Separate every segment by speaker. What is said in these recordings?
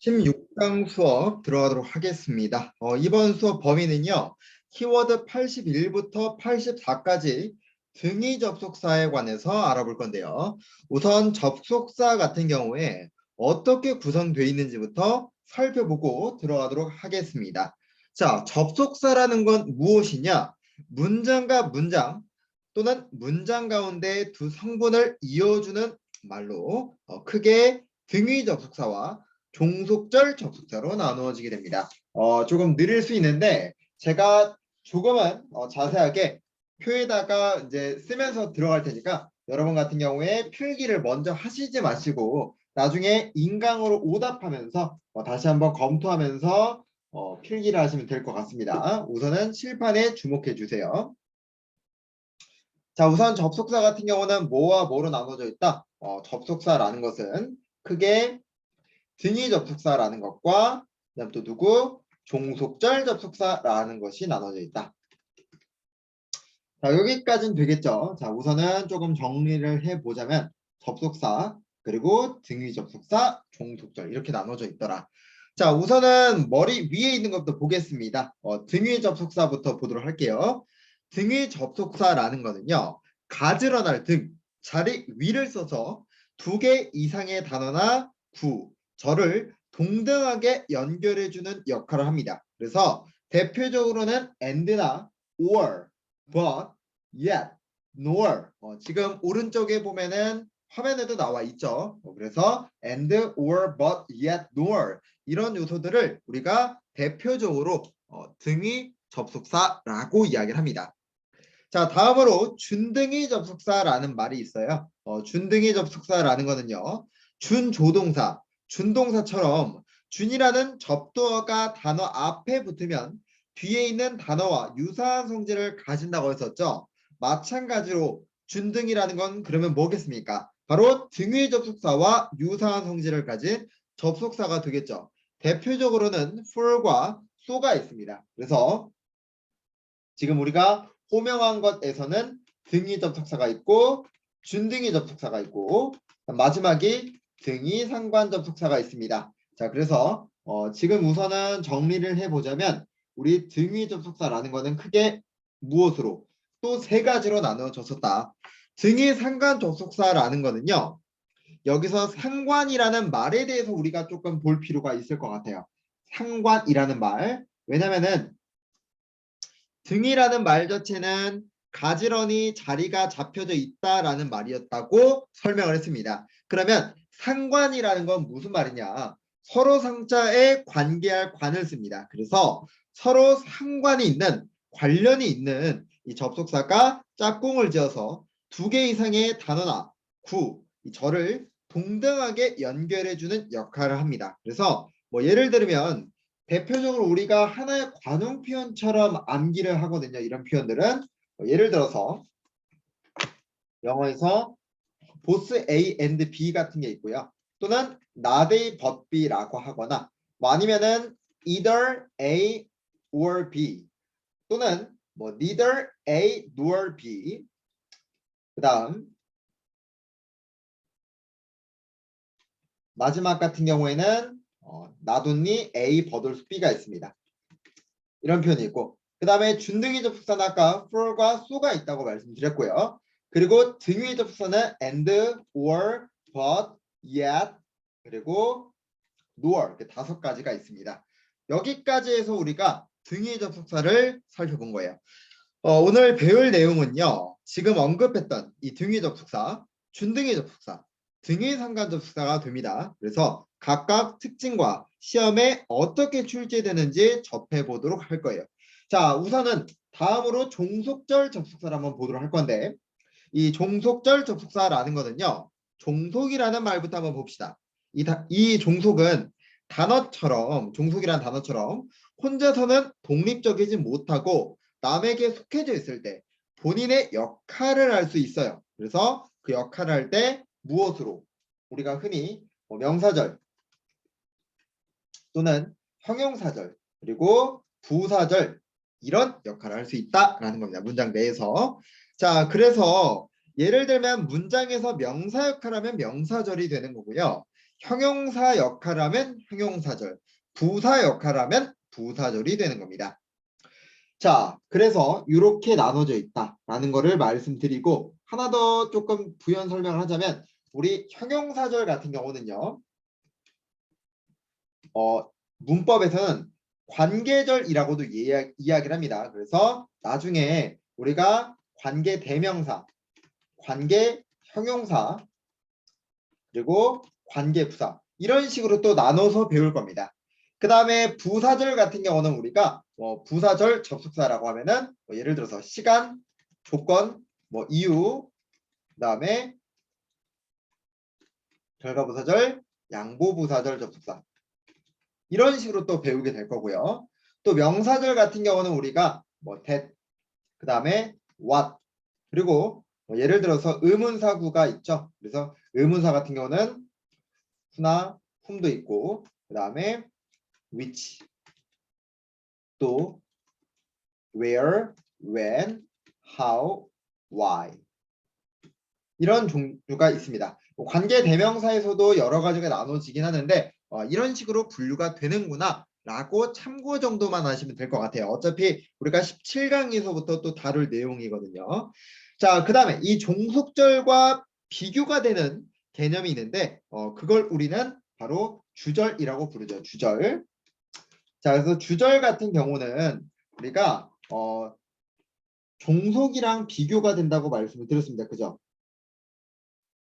Speaker 1: 16강 수업 들어가도록 하겠습니다. 이번 수업 범위는요. 키워드 81부터 84까지 등위 접속사에 관해서 알아볼 건데요. 우선 접속사 같은 경우에 어떻게 구성되어 있는지부터 살펴보고 들어가도록 하겠습니다. 자, 접속사라는 건 무엇이냐? 문장과 문장 또는 문장 가운데 두 성분을 이어주는 말로 크게 등위 접속사와 종속절 접속사로 나누어지게 됩니다. 조금 느릴 수 있는데 제가 조금은 자세하게 표에다가 이제 쓰면서 들어갈 테니까 여러분 같은 경우에 필기를 먼저 하시지 마시고 나중에 인강으로 오답하면서 다시 한번 검토하면서 필기를 하시면 될 것 같습니다. 우선은 칠판에 주목해 주세요. 자, 우선 접속사 같은 경우는 뭐와 뭐로 나눠져 있다? 접속사라는 것은 크게 등위 접속사라는 것과 그다음 또 누구? 종속절 접속사라는 것이 나눠져 있다. 자, 여기까지는 되겠죠. 자, 우선은 조금 정리를 해보자면 접속사, 그리고 등위 접속사, 종속절 이렇게 나눠져 있더라. 자, 우선은 머리 위에 있는 것부터 보겠습니다. 등위 접속사부터 보도록 할게요. 등위 접속사라는 거는요. 가지런할 등, 자리 위를 써서 두 개 이상의 단어나 구, 절을 동등하게 연결해주는 역할을 합니다. 그래서 대표적으로는 and나 or, but, yet, nor. 지금 오른쪽에 보면은 화면에도 나와 있죠. 그래서 and, or, but, yet, nor 이런 요소들을 우리가 대표적으로 등위 접속사라고 이야기를 합니다. 자, 다음으로 준등위 접속사라는 말이 있어요. 준등위 접속사라는 거는요. 준조동사, 준동사처럼 준이라는 접두어가 단어 앞에 붙으면 뒤에 있는 단어와 유사한 성질을 가진다고 했었죠. 마찬가지로 준등이라는 건 그러면 뭐겠습니까? 바로 등위 접속사와 유사한 성질을 가진 접속사가 되겠죠. 대표적으로는 for과 so가 있습니다. 그래서 지금 우리가 호명한 것에서는 등위 접속사가 있고 준등위 접속사가 있고 마지막이 등위 상관 접속사가 있습니다. 자, 그래서 지금 우선은 정리를 해보자면 우리 등위 접속사라는 것은 크게 무엇으로? 또 세 가지로 나누어졌었다. 등위 상관 접속사라는 것은요. 여기서 상관이라는 말에 대해서 우리가 조금 볼 필요가 있을 것 같아요. 상관이라는 말. 왜냐면은 등이라는 말 자체는 가지런히 자리가 잡혀져 있다라는 말이었다고 설명을 했습니다. 그러면 상관이라는 건 무슨 말이냐? 서로 상자에 관계할 관을 씁니다. 그래서 서로 상관이 있는, 관련이 있는 이 접속사가 짝꿍을 지어서 두 개 이상의 단어나 구, 이 절을 동등하게 연결해주는 역할을 합니다. 그래서 뭐 예를 들면 대표적으로 우리가 하나의 관용 표현처럼 암기를 하거든요. 이런 표현들은 예를 들어서 영어에서 both A and B 같은 게 있고요. 또는 not A but B라고 하거나 뭐 아니면은 either A or B 또는 뭐 neither A nor B 그 다음 마지막 같은 경우에는 나돈니 A 버돌 B가 있습니다. 이런 표현이 있고 그 다음에 준등위 접속사는 아까 for과 so가 있다고 말씀드렸고요. 그리고 등위 접속사는 and, or, but, yet, 그리고 nor 이렇게 5가지가 있습니다. 여기까지 해서 우리가 등위 접속사를 살펴본 거예요. 오늘 배울 내용은요. 지금 언급했던 이 등위 접속사, 준등위 접속사, 등위 상관 접속사가 됩니다. 그래서 각각 특징과 시험에 어떻게 출제되는지 접해보도록 할 거예요. 자, 우선은 다음으로 종속절 접속사를 한번 보도록 할 건데 이 종속절 접속사라는 거는요. 종속이라는 말부터 한번 봅시다. 이 종속은 단어처럼 종속이라는 단어처럼 혼자서는 독립적이지 못하고 남에게 속해져 있을 때 본인의 역할을 할 수 있어요. 그래서 그 역할을 할 때 무엇으로? 우리가 흔히 명사절 또는 형용사절 그리고 부사절 이런 역할을 할 수 있다라는 겁니다. 문장 내에서. 자, 그래서 예를 들면 문장에서 명사 역할을 하면 명사절이 되는 거고요. 형용사 역할을 하면 형용사절, 부사 역할을 하면 부사절이 되는 겁니다. 자, 그래서 이렇게 나눠져 있다라는 거를 말씀드리고 하나 더 조금 부연 설명을 하자면 우리 형용사절 같은 경우는요. 문법에서는 관계절이라고도 이야기를 합니다. 그래서 나중에 우리가 관계 대명사, 관계 형용사, 그리고 관계 부사 이런 식으로 또 나눠서 배울 겁니다. 그 다음에 부사절 같은 경우는 우리가 부사절 접속사라고 하면은 예를 들어서 시간, 조건, 이유, 그 다음에 결과부사절, 양보부사절 접속사 이런 식으로 또 배우게 될 거고요. 또 명사절 같은 경우는 우리가 that, 그 다음에 what, 그리고 예를 들어서 의문사구가 있죠. 그래서 의문사 같은 경우는 who나 whom도 있고 그 다음에 which, 또 where, when, how, why 이런 종류가 있습니다. 관계 대명사에서도 여러 가지가 나눠지긴 하는데 이런 식으로 분류가 되는구나 라고 참고 정도만 하시면 될 것 같아요. 어차피 우리가 17강에서부터 또 다룰 내용이거든요. 자, 그 다음에 이 종속절과 비교가 되는 개념이 있는데 그걸 우리는 바로 주절이라고 부르죠. 주절. 자, 그래서 주절 같은 경우는 우리가 종속이랑 비교가 된다고 말씀을 드렸습니다. 그죠?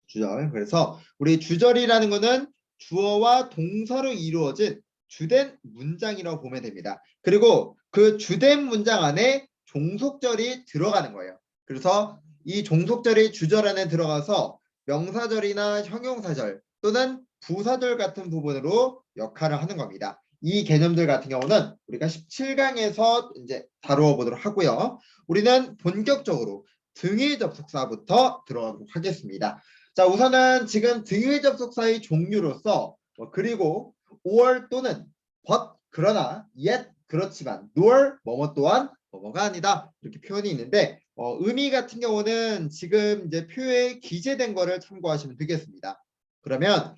Speaker 1: 주절. 그래서 우리 주절이라는 거는 주어와 동사로 이루어진 주된 문장이라고 보면 됩니다. 그리고 그 주된 문장 안에 종속절이 들어가는 거예요. 그래서 이 종속절이 주절 안에 들어가서 명사절이나 형용사절 또는 부사절 같은 부분으로 역할을 하는 겁니다. 이 개념들 같은 경우는 우리가 17강에서 이제 다루어 보도록 하고요. 우리는 본격적으로 등위 접속사부터 들어가도록 하겠습니다. 자, 우선은 지금 등위 접속사의 종류로서 그리고 or 또는 but 그러나 yet 그렇지만 nor 뭐뭐 또한 뭐뭐가 아니다 이렇게 표현이 있는데 의미 같은 경우는 지금 이제 표에 기재된 거를 참고하시면 되겠습니다. 그러면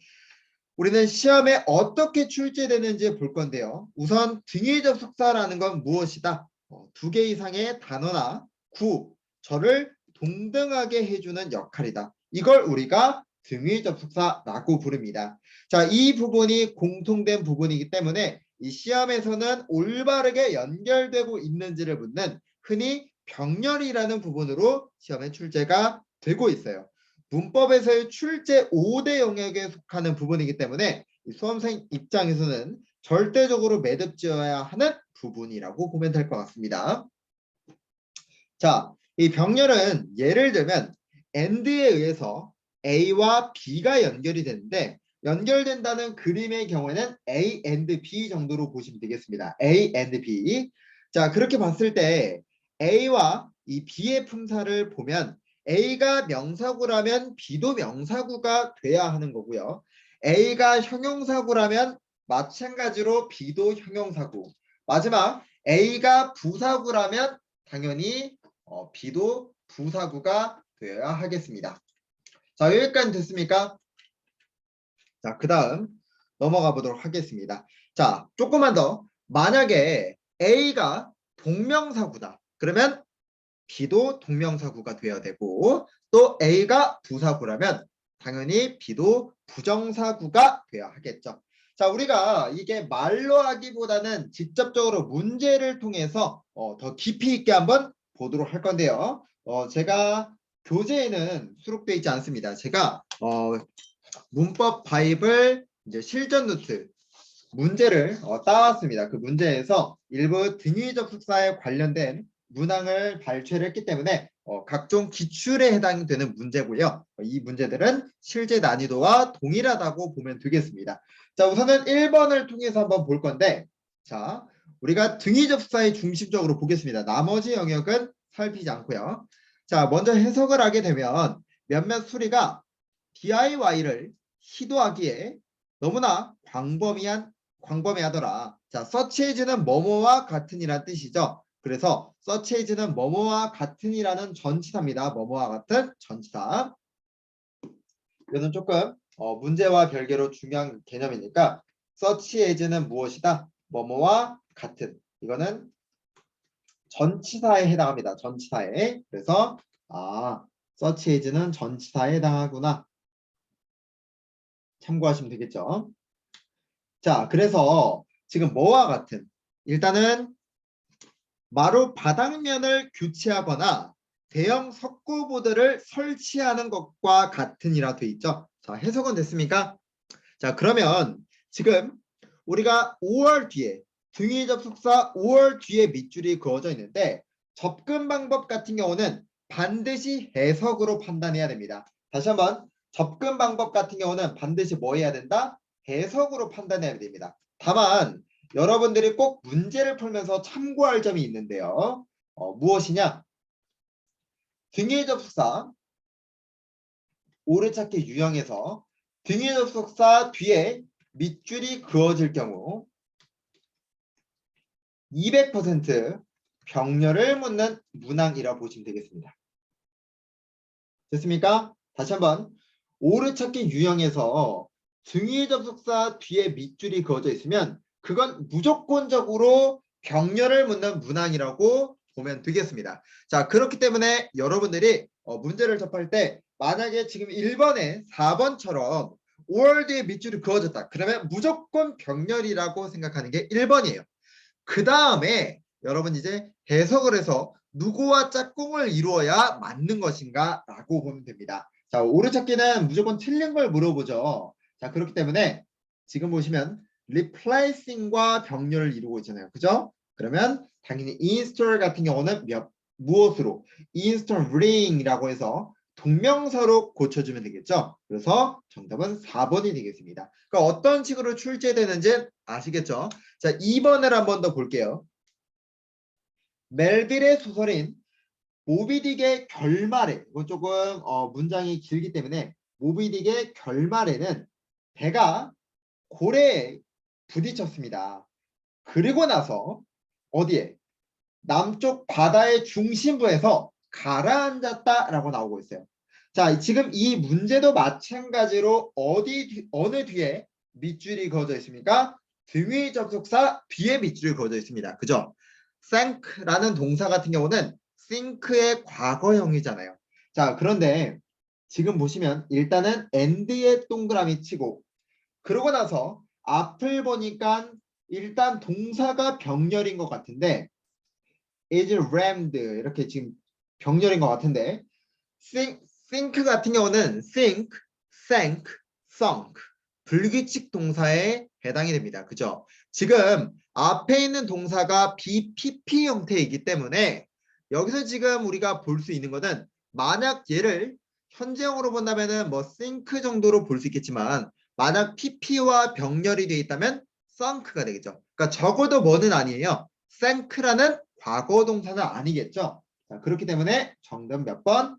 Speaker 1: 우리는 시험에 어떻게 출제되는지 볼 건데요. 우선 등위 접속사라는 건 무엇이다? 두 개 이상의 단어나 구, 절을 동등하게 해주는 역할이다. 이걸 우리가 등위 접속사라고 부릅니다. 자, 이 부분이 공통된 부분이기 때문에 이 시험에서는 올바르게 연결되고 있는지를 묻는 흔히 병렬이라는 부분으로 시험에 출제가 되고 있어요. 문법에서의 출제 5대 영역에 속하는 부분이기 때문에 수험생 입장에서는 절대적으로 매듭지어야 하는 부분이라고 보면 될 것 같습니다. 자, 이 병렬은 예를 들면 AND에 의해서 A와 B가 연결이 되는데 연결된다는 그림의 경우에는 A and B 정도로 보시면 되겠습니다. A and B. 자, 그렇게 봤을 때 A와 이 B의 품사를 보면 A가 명사구라면 B도 명사구가 돼야 하는 거고요. A가 형용사구라면 마찬가지로 B도 형용사구. 마지막 A가 부사구라면 당연히 B도 부사구가 되어야 하겠습니다. 자, 여기까지 됐습니까? 자, 그 다음 넘어가 보도록 하겠습니다. 자, 조금만 더. 만약에 A가 동명사구다. 그러면 B도 동명사구가 되어야 되고 또 A가 부사구라면 당연히 B도 부정사구가 되어야 하겠죠. 자, 우리가 이게 말로 하기보다는 직접적으로 문제를 통해서 더 깊이 있게 한번 보도록 할 건데요. 제가 교재에는 수록되어 있지 않습니다. 제가 문법 바이블 이제 실전 노트 문제를 따왔습니다. 그 문제에서 일부 등위 접속사에 관련된 문항을 발췌를 했기 때문에 각종 기출에 해당되는 문제고요. 이 문제들은 실제 난이도와 동일하다고 보면 되겠습니다. 자, 우선은 1번을 통해서 한번 볼 건데 자, 우리가 등위 접속사에 중심적으로 보겠습니다. 나머지 영역은 살피지 않고요. 자, 먼저 해석을 하게 되면 몇몇 수리가 DIY를 시도하기에 너무나 광범위하더라. 자, such as는 뭐뭐와 같은이란 뜻이죠. 그래서 such as는 뭐뭐와 같은이라는 전치사입니다. 뭐뭐와 같은 전치사. 이거는 조금 문제와 별개로 중요한 개념이니까 such as는 무엇이다? 뭐뭐와 같은. 이거는 전치사에 해당합니다. 전치사에. 그래서 such as는 전치사에 해당하구나. 참고하시면 되겠죠. 자, 그래서 지금 뭐와 같은? 일단은 마루 바닥면을 교체하거나 대형 석고보드를 설치하는 것과 같은이라 돼 있죠. 자, 해석은 됐습니까? 자, 그러면 지금 우리가 5월 뒤에 등위 접속사 5월 뒤에 밑줄이 그어져 있는데 접근 방법 같은 경우는 반드시 해석으로 판단해야 됩니다. 다시 한번 접근 방법 같은 경우는 반드시 뭐 해야 된다? 해석으로 판단해야 됩니다. 다만 여러분들이 꼭 문제를 풀면서 참고할 점이 있는데요. 무엇이냐? 등위 접속사 오래찾기 유형에서 등위 접속사 뒤에 밑줄이 그어질 경우 200% 병렬을 묻는 문항이라고 보시면 되겠습니다. 됐습니까? 다시 한번 오류찾기 유형에서 등위 접속사 뒤에 밑줄이 그어져 있으면 그건 무조건적으로 병렬을 묻는 문항이라고 보면 되겠습니다. 자, 그렇기 때문에 여러분들이 문제를 접할 때 만약에 지금 1번에 4번처럼 5월 뒤에 밑줄이 그어졌다. 그러면 무조건 병렬이라고 생각하는 게 1번이에요. 그 다음에 여러분 이제 해석을 해서 누구와 짝꿍을 이루어야 맞는 것인가 라고 보면 됩니다. 자, 오류찾기는 무조건 틀린 걸 물어보죠. 자, 그렇기 때문에 지금 보시면 replacing과 병렬을 이루고 있잖아요. 그죠? 그러면 당연히 install 같은 경우는 무엇으로? installing 이라고 해서 동명사로 고쳐주면 되겠죠. 그래서 정답은 4번이 되겠습니다. 그러니까 어떤 식으로 출제되는지 아시겠죠? 자, 2번을 한 번 더 볼게요. 멜빌의 소설인 모비딕의 결말에, 이건 조금 문장이 길기 때문에 모비딕의 결말에는 배가 고래에 부딪혔습니다. 그리고 나서 어디에? 남쪽 바다의 중심부에서 가라앉았다라고 나오고 있어요. 자, 지금 이 문제도 마찬가지로 어느 뒤에 밑줄이 그어져 있습니까? 등위 접속사 뒤에 밑줄이 그어져 있습니다. 그죠? sink라는 동사 같은 경우는 sink의 과거형이잖아요. 자, 그런데 지금 보시면 일단은 and에 동그라미 치고 그러고 나서 앞을 보니까 일단 동사가 병렬인 것 같은데 is rammed 이렇게 지금 병렬인 것 같은데 think 같은 경우는 think, sank, sunk 불규칙 동사에 해당이 됩니다. 그죠? 지금 앞에 있는 동사가 BPP 형태이기 때문에 여기서 지금 우리가 볼 수 있는 것은 만약 얘를 현재형으로 본다면은 뭐 think 정도로 볼 수 있겠지만 만약 PP와 병렬이 되어 있다면 sunk가 되겠죠. 그러니까 적어도 뭐는 아니에요. sank라는 과거 동사는 아니겠죠. 자, 그렇기 때문에 정답 몇 번?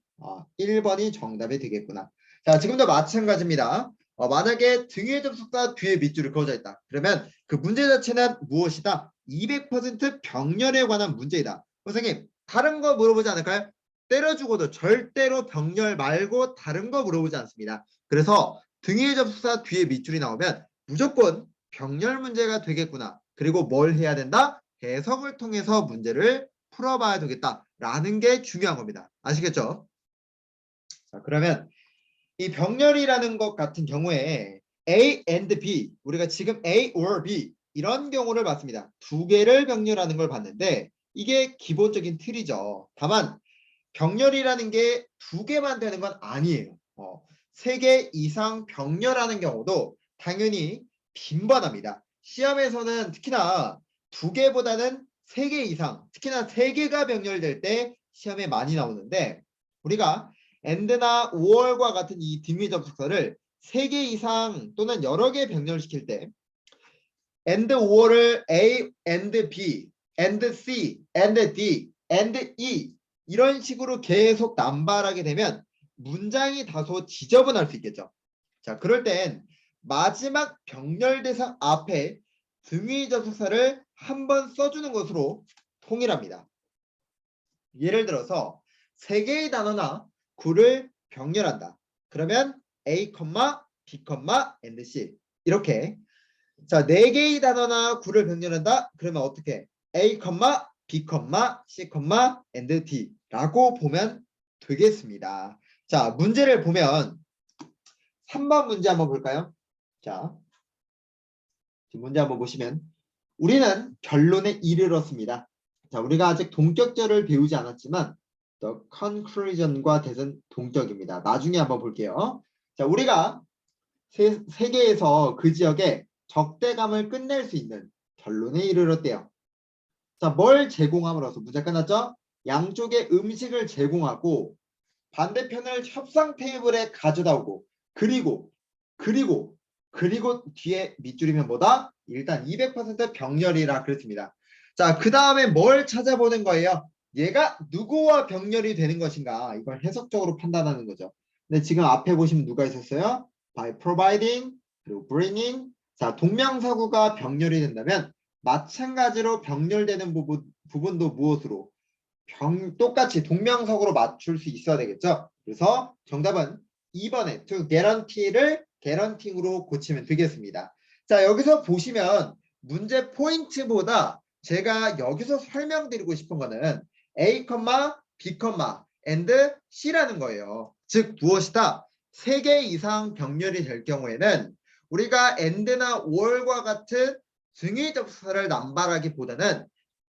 Speaker 1: 1번이 정답이 되겠구나. 자, 지금도 마찬가지입니다. 만약에 등위의 접속사 뒤에 밑줄이 그어져 있다. 그러면 그 문제 자체는 무엇이다? 200% 병렬에 관한 문제이다. 선생님, 다른 거 물어보지 않을까요? 때려주고도 절대로 병렬 말고 다른 거 물어보지 않습니다. 그래서 등위의 접속사 뒤에 밑줄이 나오면 무조건 병렬 문제가 되겠구나. 그리고 뭘 해야 된다? 해석을 통해서 문제를 풀어봐야 되겠다라는 게 중요한 겁니다. 아시겠죠? 자, 그러면 이 병렬이라는 것 같은 경우에 A and B, 우리가 지금 A or B 이런 경우를 봤습니다. 두 개를 병렬하는 걸 봤는데 이게 기본적인 틀이죠. 다만 병렬이라는 게 두 개만 되는 건 아니에요. 세 개 이상 병렬하는 경우도 당연히 빈번합니다. 시험에서는 특히나 두 개보다는 세 개 이상, 특히나 세 개가 병렬될 때 시험에 많이 나오는데 우리가 and나 or과 같은 이 등위 접속사를 세 개 이상 또는 여러 개 병렬시킬 때 and or를 A and B, and C, and D, and E 이런 식으로 계속 남발하게 되면 문장이 다소 지저분할 수 있겠죠. 자, 그럴 땐 마지막 병렬 대상 앞에 등위 접속사를 한번 써주는 것으로 통일합니다. 예를 들어서 세 개의 단어나 구를 병렬한다. 그러면 A, B, and C. 이렇게. 자, 4개의 단어나 구를 병렬한다. 그러면 어떻게? A, B, C, and D라고 보면 되겠습니다. 자, 문제를 보면 3번 문제 한번 볼까요? 자, 문제 한번 보시면 우리는 결론에 이르렀습니다. 자, 우리가 아직 동격절을 배우지 않았지만 the conclusion과 대은 동격입니다. 나중에 한번 볼게요. 자, 우리가 세계에서 그 지역의 적대감을 끝낼 수 있는 결론에 이르렀대요. 자, 뭘 제공함으로써 문제 끝났죠? 양쪽에 음식을 제공하고 반대편을 협상 테이블에 가져다 오고 그리고 뒤에 밑줄이면 뭐다? 일단 200% 병렬이라 그랬습니다. 자, 그 다음에 뭘 찾아보는 거예요? 얘가 누구와 병렬이 되는 것인가? 이걸 해석적으로 판단하는 거죠. 근데 지금 앞에 보시면 누가 있었어요? By providing, 그리고 bringing. 자, 동명사구가 병렬이 된다면 마찬가지로 병렬되는 부분도 무엇으로? 똑같이 동명사구로 맞출 수 있어야 되겠죠? 그래서 정답은 2번에 to guarantee를 guaranteeing으로 고치면 되겠습니다. 자, 여기서 보시면 문제 포인트보다 제가 여기서 설명드리고 싶은 거는 A, B, and C라는 거예요. 즉 무엇이다? 3개 이상 병렬이 될 경우에는 우리가 and나 or과 같은 등위 접속사를 남발하기보다는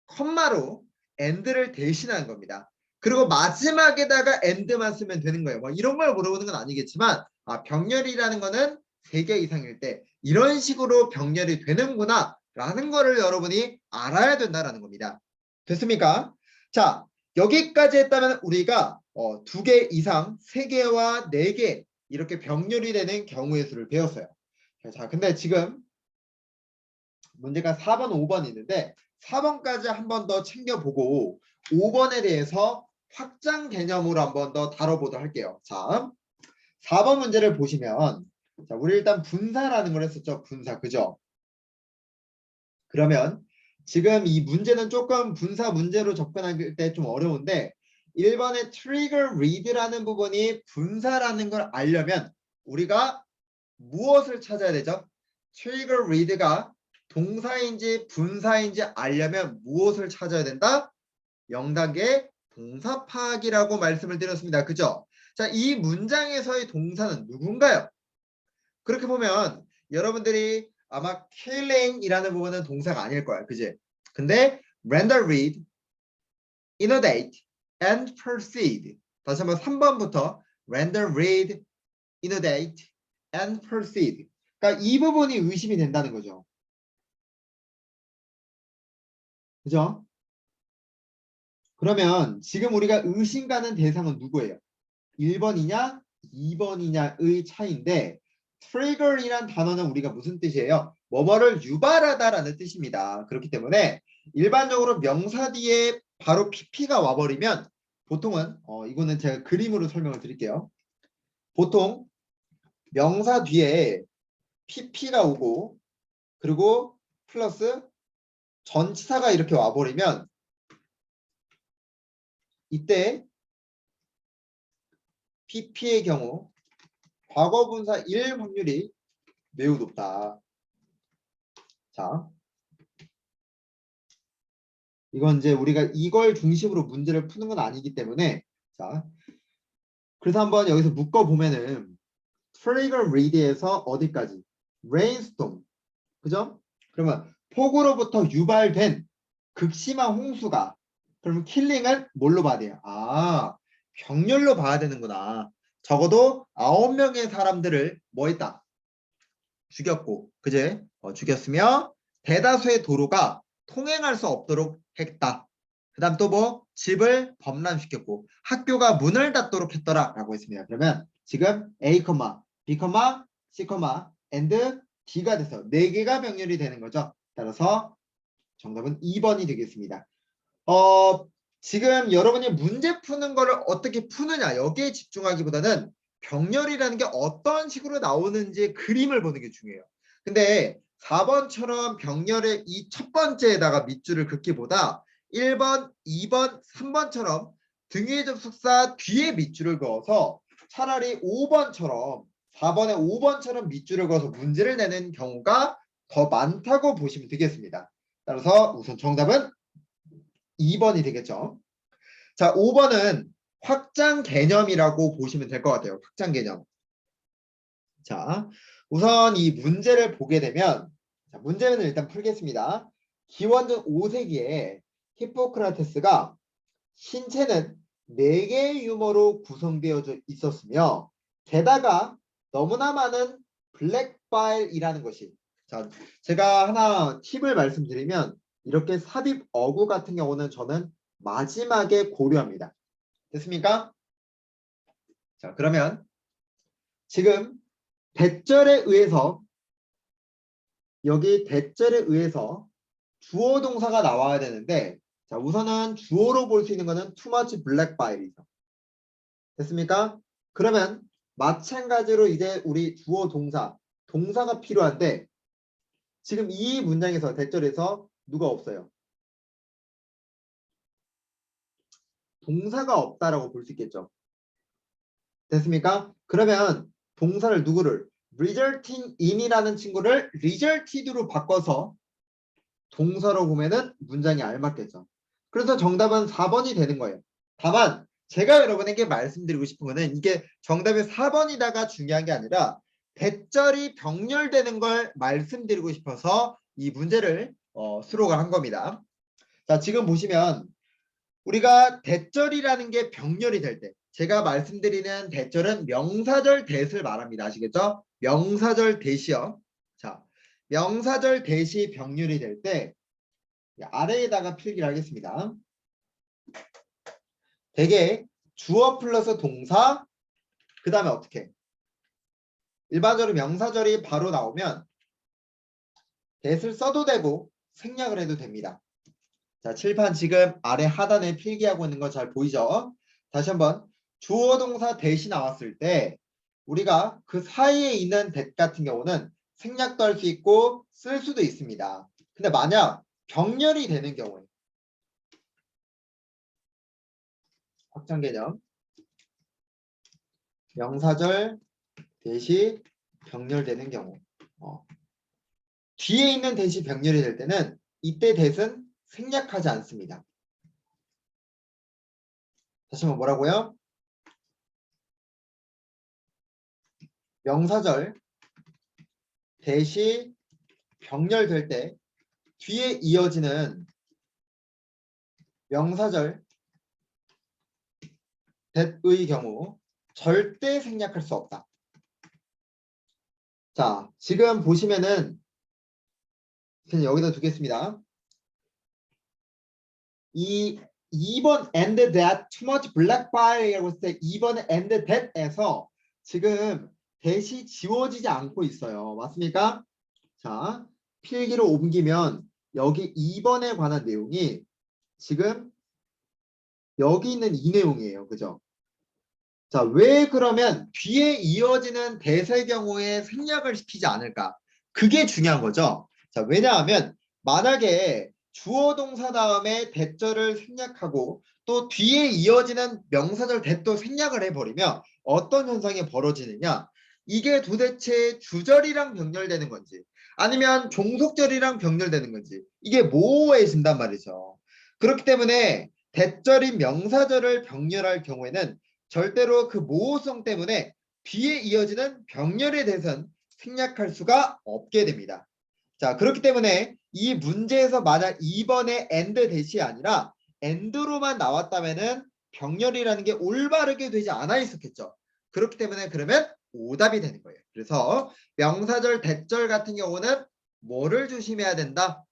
Speaker 1: 컴마로 and를 대신하는 겁니다. 그리고 마지막에다가 and만 쓰면 되는 거예요. 뭐 이런 걸 물어보는 건 아니겠지만 병렬이라는 거는 3개 이상일 때 이런 식으로 병렬이 되는구나 라는 거를 여러분이 알아야 된다는 겁니다. 됐습니까? 자, 여기까지 했다면 우리가 2개 이상 3개와 4개 이렇게 병렬이 되는 경우의 수를 배웠어요. 자, 근데 지금 문제가 4번, 5번 있는데 4번까지 한 번 더 챙겨보고 5번에 대해서 확장 개념으로 한 번 더 다뤄보도록 할게요. 자, 4번 문제를 보시면 자, 우리 일단 분사라는 걸 했었죠. 분사, 그죠? 그러면 지금 이 문제는 조금 분사 문제로 접근할 때 좀 어려운데 1번의 trigger read라는 부분이 분사라는 걸 알려면 우리가 무엇을 찾아야 되죠? trigger read가 동사인지 분사인지 알려면 무엇을 찾아야 된다? 0단계 동사 파악이라고 말씀을 드렸습니다. 그죠? 자, 이 문장에서의 동사는 누군가요? 그렇게 보면 여러분들이 아마 killing이라는 부분은 동사가 아닐 거야. 그지? 근데 render, read, inundate, and proceed. 다시 한번 3번부터 render, read, inundate, and proceed. 그러니까 이 부분이 의심이 된다는 거죠. 그죠? 그러면 지금 우리가 의심 가는 대상은 누구예요? 1번이냐 2번이냐의 차이인데 trigger이란 단어는 우리가 무슨 뜻이에요? 뭐뭐를 유발하다라는 뜻입니다. 그렇기 때문에 일반적으로 명사 뒤에 바로 pp가 와버리면 보통은 이거는 제가 그림으로 설명을 드릴게요. 보통 명사 뒤에 pp가 오고 그리고 플러스 전치사가 이렇게 와버리면 이때 pp의 경우 과거분사 1 확률이 매우 높다. 자, 이건 이제 우리가 이걸 중심으로 문제를 푸는 건 아니기 때문에 자, 그래서 한번 여기서 묶어보면은 trigger read에서 어디까지? rainstorm. 그죠? 그러면 폭우로부터 유발된 극심한 홍수가 그러면 킬링을 뭘로 봐야 돼요? 병렬로 봐야 되는구나. 적어도 9명의 사람들을 뭐 했다? 죽였고, 그제? 죽였으며 대다수의 도로가 통행할 수 없도록 했다. 그 다음 또 뭐? 집을 범람시켰고 학교가 문을 닫도록 했더라 라고 했습니다. 그러면 지금 A, B, C, and D가 돼서 4개가 병렬이 되는 거죠. 따라서 정답은 2번이 되겠습니다. 지금 여러분이 문제 푸는 거를 어떻게 푸느냐 여기에 집중하기보다는 병렬이라는 게 어떤 식으로 나오는지 그림을 보는 게 중요해요. 근데 4번처럼 병렬의 이 첫 번째에다가 밑줄을 긋기보다 1번, 2번, 3번처럼 등위 접속사 뒤에 밑줄을 그어서 차라리 5번처럼 4번에 5번처럼 밑줄을 그어서 문제를 내는 경우가 더 많다고 보시면 되겠습니다. 따라서 우선 정답은 2번이 되겠죠. 자, 5번은 확장 개념이라고 보시면 될 것 같아요. 확장 개념. 자, 우선 이 문제를 보게 되면, 자, 문제는 일단 풀겠습니다. 기원전 5세기에 히포크라테스가 신체는 4개의 유머로 구성되어 있었으며, 게다가 너무나 많은 블랙바일이라는 것이, 자, 제가 하나 팁을 말씀드리면, 이렇게 삽입 어구 같은 경우는 저는 마지막에 고려합니다. 됐습니까? 자, 그러면 지금 대절에 의해서, 여기 대절에 의해서 주어 동사가 나와야 되는데, 자, 우선은 주어로 볼 수 있는 거는 too much black bile이죠. 됐습니까? 그러면 마찬가지로 이제 우리 주어 동사가 필요한데, 지금 이 문장에서 대절에서 누가 없어요? 동사가 없다라고 볼 수 있겠죠. 됐습니까? 그러면 동사를 누구를 resulting in이라는 친구를 resulted로 바꿔서 동사로 보면은 문장이 알맞겠죠. 그래서 정답은 4번이 되는 거예요. 다만 제가 여러분에게 말씀드리고 싶은 거는 이게 정답이 4번이다가 중요한 게 아니라 대절이 병렬되는 걸 말씀드리고 싶어서 이 문제를 수록을 한 겁니다. 자, 지금 보시면 우리가 대절이라는 게 병렬이 될 때, 제가 말씀드리는 대절은 명사절 대시를 말합니다. 아시겠죠? 명사절 대시요. 자, 명사절 대시 병렬이 될 때 아래에다가 필기를 하겠습니다. 대개 주어 플러스 동사, 그 다음에 어떻게? 일반적으로 명사절이 바로 나오면 대시를 써도 되고 생략을 해도 됩니다. 자, 칠판 지금 아래 하단에 필기하고 있는 거 잘 보이죠? 다시 한번 주어 동사 대시 나왔을 때 우리가 그 사이에 있는 that 같은 경우는 생략도 할 수 있고 쓸 수도 있습니다. 근데 만약 병렬이 되는 경우에, 확장 개념, 명사절 대시 병렬되는 경우, 뒤에 있는 대시 병렬이 될 때는 이때 that은 생략하지 않습니다. 다시 한번 뭐라고요? 명사절 대시 병렬될 때 뒤에 이어지는 명사절 that의 경우 절대 생략할 수 없다. 자, 지금 보시면은 그냥 여기다 두겠습니다. 이 2번 and that too much black bile이라고 했을 때 2번 and that에서 지금 that이 지워지지 않고 있어요. 맞습니까? 자, 필기로 옮기면 여기 2번에 관한 내용이 지금 여기 있는 이 내용이에요. 그죠? 자, 왜 그러면 뒤에 이어지는 that의 경우에 생략을 시키지 않을까? 그게 중요한 거죠. 자, 왜냐하면 만약에 주어 동사 다음에 that절을 생략하고 또 뒤에 이어지는 명사절 that도 생략을 해버리면 어떤 현상이 벌어지느냐? 이게 도대체 주절이랑 병렬되는 건지 아니면 종속절이랑 병렬되는 건지 이게 모호해진단 말이죠. 그렇기 때문에 that절인 명사절을 병렬할 경우에는 절대로 그 모호성 때문에 뒤에 이어지는 병렬에 대해서는 생략할 수가 없게 됩니다. 자, 그렇기 때문에 이 문제에서 만약 2번에 and 대시 아니라 and로만 나왔다면은 병렬이라는 게 올바르게 되지 않아 있었겠죠. 그렇기 때문에 그러면 오답이 되는 거예요. 그래서 명사절 대절 같은 경우는 뭐를 조심해야 된다?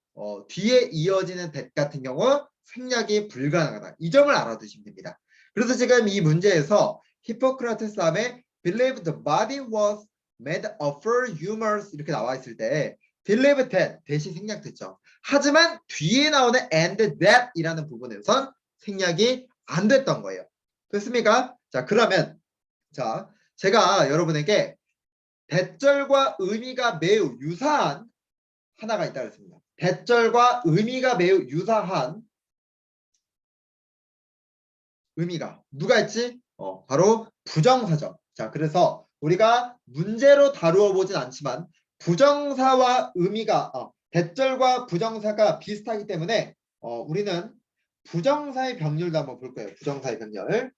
Speaker 1: 뒤에 이어지는 that 같은 경우 생략이 불가능하다. 이 점을 알아두시면 됩니다. 그래서 지금 이 문제에서 히포크라테스 다음에 believe the body was made of humors 이렇게 나와 있을 때 believe that 대시 생략됐죠. 하지만 뒤에 나오는 and that 이라는 부분에선 생략이 안 됐던 거예요. 됐습니까? 자, 그러면 자, 제가 여러분에게 대절과 의미가 매우 유사한 하나가 있다고 했습니다. 대절과 의미가 매우 유사한 의미가 누가 있지? 바로 부정사죠. 자, 그래서 우리가 문제로 다루어 보진 않지만 부정사와 의미가 대절과 부정사가 비슷하기 때문에 우리는 부정사의 병렬도 한번 볼 거예요. 부정사의 병렬.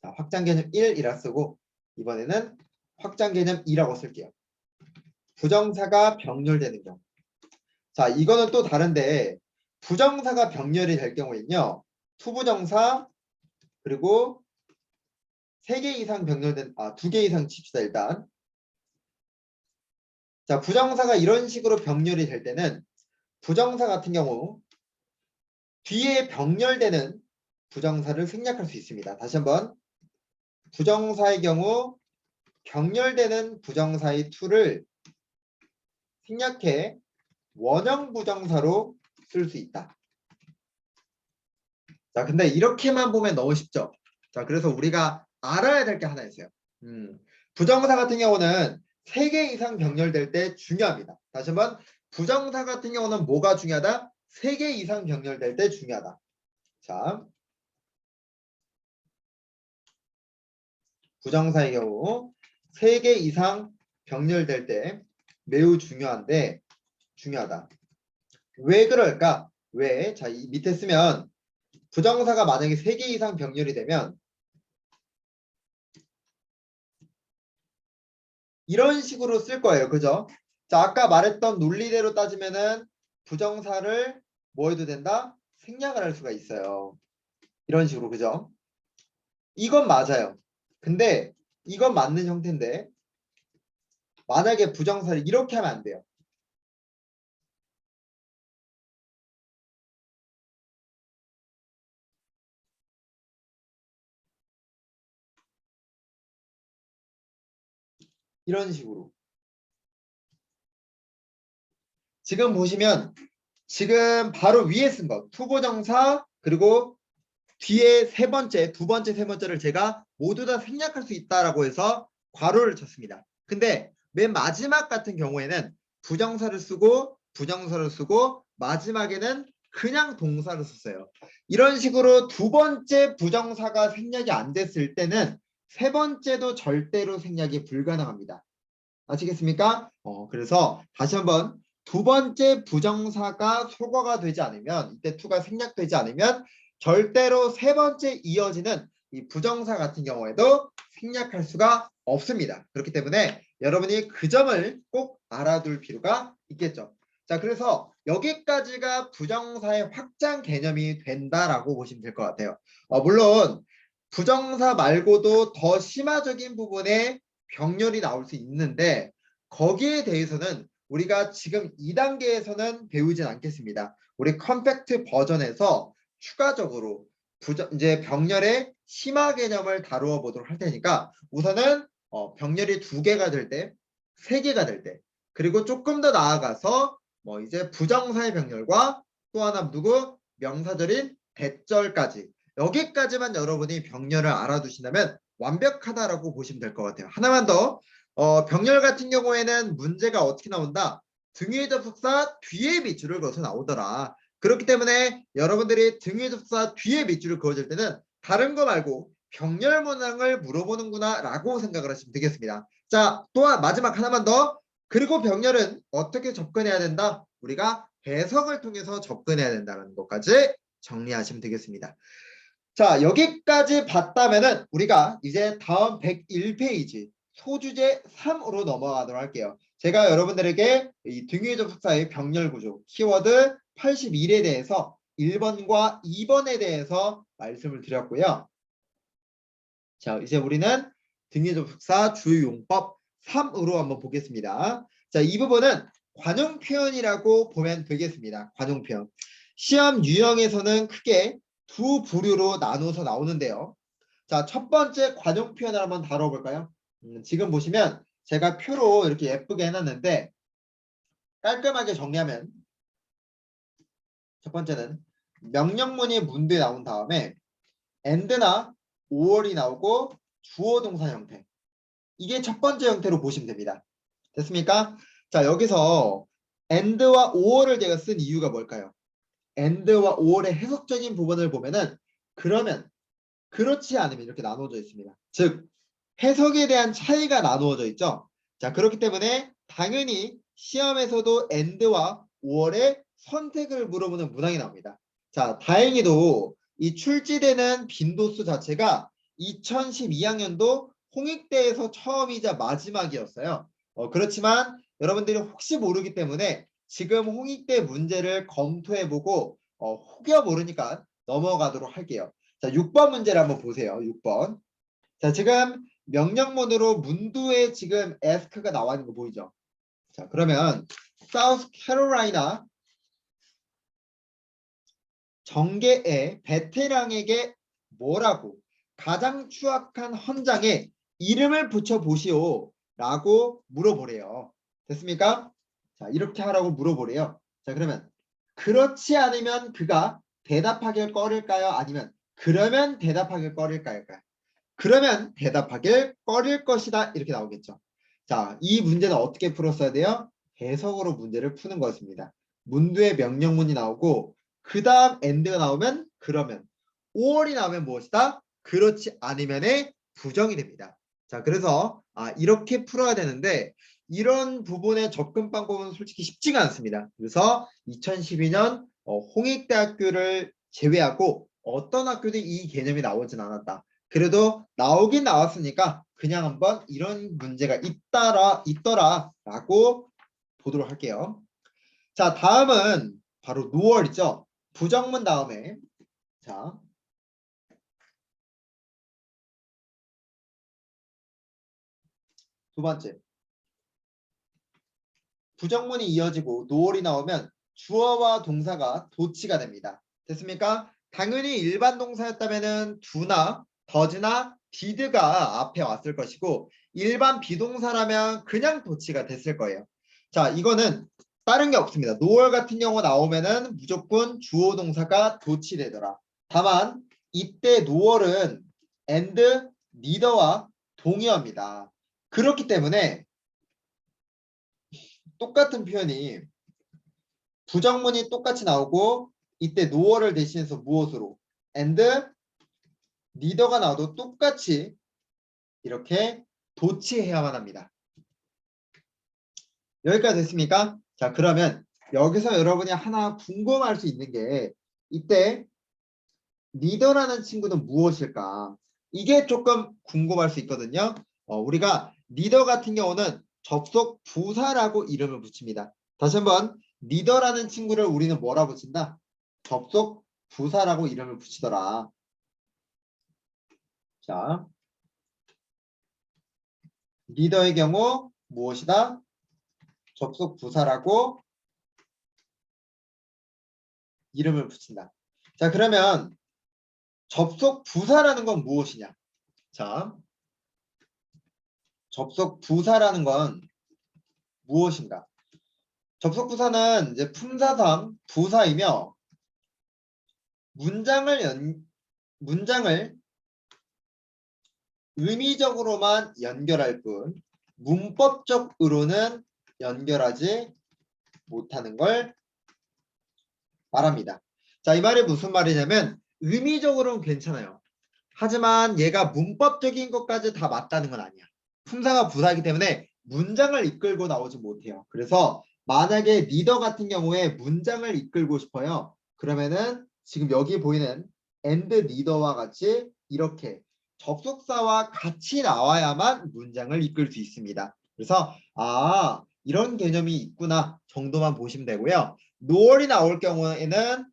Speaker 1: 자, 확장 개념 1이라 쓰고 이번에는 확장 개념 2라고 쓸게요. 부정사가 병렬되는 경우. 자, 이거는 또 다른데 부정사가 병렬이 될 경우에는요. 투부정사 그리고 3개 이상 병렬된 2개 이상 칩시다 일단. 자, 부정사가 이런 식으로 병렬이 될 때는 부정사 같은 경우 뒤에 병렬되는 부정사를 생략할 수 있습니다. 다시 한번 부정사의 경우 병렬되는 부정사의 to를 생략해 원형 부정사로 쓸 수 있다. 자, 근데 이렇게만 보면 너무 쉽죠. 자, 그래서 우리가 알아야 될 게 하나 있어요. 부정사 같은 경우는 3개 이상 병렬될 때 중요합니다. 다시 한번 부정사 같은 경우는 뭐가 중요하다? 3개 이상 병렬될 때 중요하다. 자, 부정사의 경우 3개 이상 병렬될 때 매우 중요한데 중요하다. 왜 그럴까? 왜? 자, 이 밑에 쓰면 부정사가 만약에 3개 이상 병렬이 되면 이런 식으로 쓸 거예요. 그죠? 자, 아까 말했던 논리대로 따지면은 부정사를 뭐 해도 된다? 생략을 할 수가 있어요. 이런 식으로. 그죠? 이건 맞아요. 근데 이건 맞는 형태인데 만약에 부정사를 이렇게 하면 안 돼요. 이런 식으로. 지금 보시면 지금 바로 위에 쓴 거 투부정사 그리고 뒤에 두 번째, 세 번째를 제가 모두 다 생략할 수 있다라고 해서 괄호를 쳤습니다. 근데 맨 마지막 같은 경우에는 부정사를 쓰고 마지막에는 그냥 동사를 썼어요. 이런 식으로 두 번째 부정사가 생략이 안 됐을 때는 세 번째도 절대로 생략이 불가능합니다. 아시겠습니까? 그래서 다시 한번 두 번째 부정사가 소거가 되지 않으면 이때 to가 생략되지 않으면 절대로 세 번째 이어지는 이 부정사 같은 경우에도 생략할 수가 없습니다. 그렇기 때문에 여러분이 그 점을 꼭 알아둘 필요가 있겠죠. 자, 그래서 여기까지가 부정사의 확장 개념이 된다라고 보시면 될 것 같아요. 물론 부정사 말고도 더 심화적인 부분에 병렬이 나올 수 있는데 거기에 대해서는 우리가 지금 2단계에서는 배우진 않겠습니다. 우리 컴팩트 버전에서 추가적으로 이제 병렬의 심화 개념을 다루어 보도록 할 테니까 우선은 병렬이 2개가 될 때, 3개가 될 때, 그리고 조금 더 나아가서 뭐 이제 부정사의 병렬과 또 하나 누구 명사절인 대절까지 여기까지만 여러분이 병렬을 알아두신다면 완벽하다라고 보시면 될 것 같아요. 하나만 더 병렬 같은 경우에는 문제가 어떻게 나온다? 등위 접속사 뒤에 밑줄을 그어서 나오더라. 그렇기 때문에 여러분들이 등위 접속사 뒤에 밑줄을 그어줄 때는 다른 거 말고 병렬 문항을 물어보는구나 라고 생각을 하시면 되겠습니다. 자, 또한 마지막 하나만 더. 그리고 병렬은 어떻게 접근해야 된다? 우리가 해석을 통해서 접근해야 된다는 것까지 정리하시면 되겠습니다. 자, 여기까지 봤다면은 우리가 이제 다음 101페이지 소주제 3으로 넘어가도록 할게요. 제가 여러분들에게 이 등위 접속사의 병렬 구조 키워드 81에 대해서 1번과 2번에 대해서 말씀을 드렸고요. 자, 이제 우리는 등위 접속사 주요 용법 3으로 한번 보겠습니다. 자, 이 부분은 관용 표현이라고 보면 되겠습니다. 관용 표현. 시험 유형에서는 크게 두 부류로 나누어서 나오는데요. 자, 첫 번째 관용 표현을 한번 다뤄볼까요? 지금 보시면 제가 표로 이렇게 예쁘게 해놨는데 깔끔하게 정리하면 첫 번째는 명령문이 문두에 나온 다음에 and나 or이 나오고 주어 동사 형태. 이게 첫 번째 형태로 보시면 됩니다. 됐습니까? 자, 여기서 and와 or를 제가 쓴 이유가 뭘까요? and와 or의 해석적인 부분을 보면은 그러면 그렇지 않으면 이렇게 나눠져 있습니다. 즉 해석에 대한 차이가 나누어져 있죠. 자, 그렇기 때문에 당연히 시험에서도 and와 or의 선택을 물어보는 문항이 나옵니다. 자, 다행히도 이 출제되는 빈도수 자체가 2012학년도 홍익대에서 처음이자 마지막이었어요. 그렇지만 여러분들이 혹시 모르기 때문에 지금 홍익대 문제를 검토해보고 혹여 모르니까 넘어가도록 할게요. 자, 6번 문제를 한번 보세요. 6번. 자, 지금 명령문으로 문두에 지금 ask가 나와 있는 거 보이죠? 자, 그러면 사우스 캐롤라이나 정계의 베테랑에게 뭐라고 가장 추악한 헌장에 이름을 붙여 보시오 라고 물어보래요. 됐습니까? 자, 이렇게 하라고 물어보래요. 자, 그러면 그렇지 않으면 그가 대답하길 꺼릴까요? 아니면 그러면 대답하길 꺼릴까요? 그러면 대답하길 꺼릴 것이다. 이렇게 나오겠죠. 자, 이 문제는 어떻게 풀었어야 돼요? 해석으로 문제를 푸는 것입니다. 문두의 명령문이 나오고 그 다음 and가 나오면 그러면 5월이 나오면 무엇이다? 그렇지 않으면의 부정이 됩니다. 자, 그래서 이렇게 풀어야 되는데 이런 부분의 접근 방법은 솔직히 쉽지가 않습니다. 그래서 2012년 홍익대학교를 제외하고 어떤 학교도 이 개념이 나오진 않았다. 그래도 나오긴 나왔으니까 그냥 한번 이런 문제가 있더라라고 보도록 할게요. 자, 다음은 바로 노월이죠. 부정문 다음에 자, 두 번째. 부정문이 이어지고 노월이 나오면 주어와 동사가 도치가 됩니다. 됐습니까? 당연히 일반 동사였다면은 do나 does나 did가 앞에 왔을 것이고 일반 비동사라면 그냥 도치가 됐을 거예요. 자, 이거는 다른 게 없습니다. 노월 같은 경우 나오면은 무조건 주어 동사가 도치되더라. 다만 이때 노월은 and, neither와 동의어입니다. 그렇기 때문에 똑같은 표현이 부정문이 똑같이 나오고 이때 노어를 대신해서 무엇으로 and neither가 나와도 똑같이 이렇게 도치해야만 합니다. 여기까지 됐습니까? 자, 그러면 여기서 여러분이 하나 궁금할 수 있는 게 이때 neither라는 친구는 무엇일까? 이게 조금 궁금할 수 있거든요. 우리가 neither 같은 경우는 접속 부사라고 이름을 붙입니다. 다시 한번 neither라는 친구를 우리는 뭐라 붙인다? 접속 부사라고 이름을 붙이더라. 자, neither의 경우 무엇이다? 접속 부사라고 이름을 붙인다. 자, 그러면 접속 부사라는 건 무엇이냐? 자, 접속 부사라는 건 무엇인가? 접속 부사는 이제 품사상 부사이며 문장을 의미적으로만 연결할 뿐 문법적으로는 연결하지 못하는 걸 말합니다. 자, 이 말이 무슨 말이냐면 의미적으로는 괜찮아요. 하지만 얘가 문법적인 것까지 다 맞다는 건 아니야. 품사가 부사이기 때문에 문장을 이끌고 나오지 못해요. 그래서 만약에 리더 같은 경우에 문장을 이끌고 싶어요. 그러면은 지금 여기 보이는 and 리더와 같이 이렇게 접속사와 같이 나와야만 문장을 이끌 수 있습니다. 그래서 이런 개념이 있구나 정도만 보시면 되고요. no월이 나올 경우에는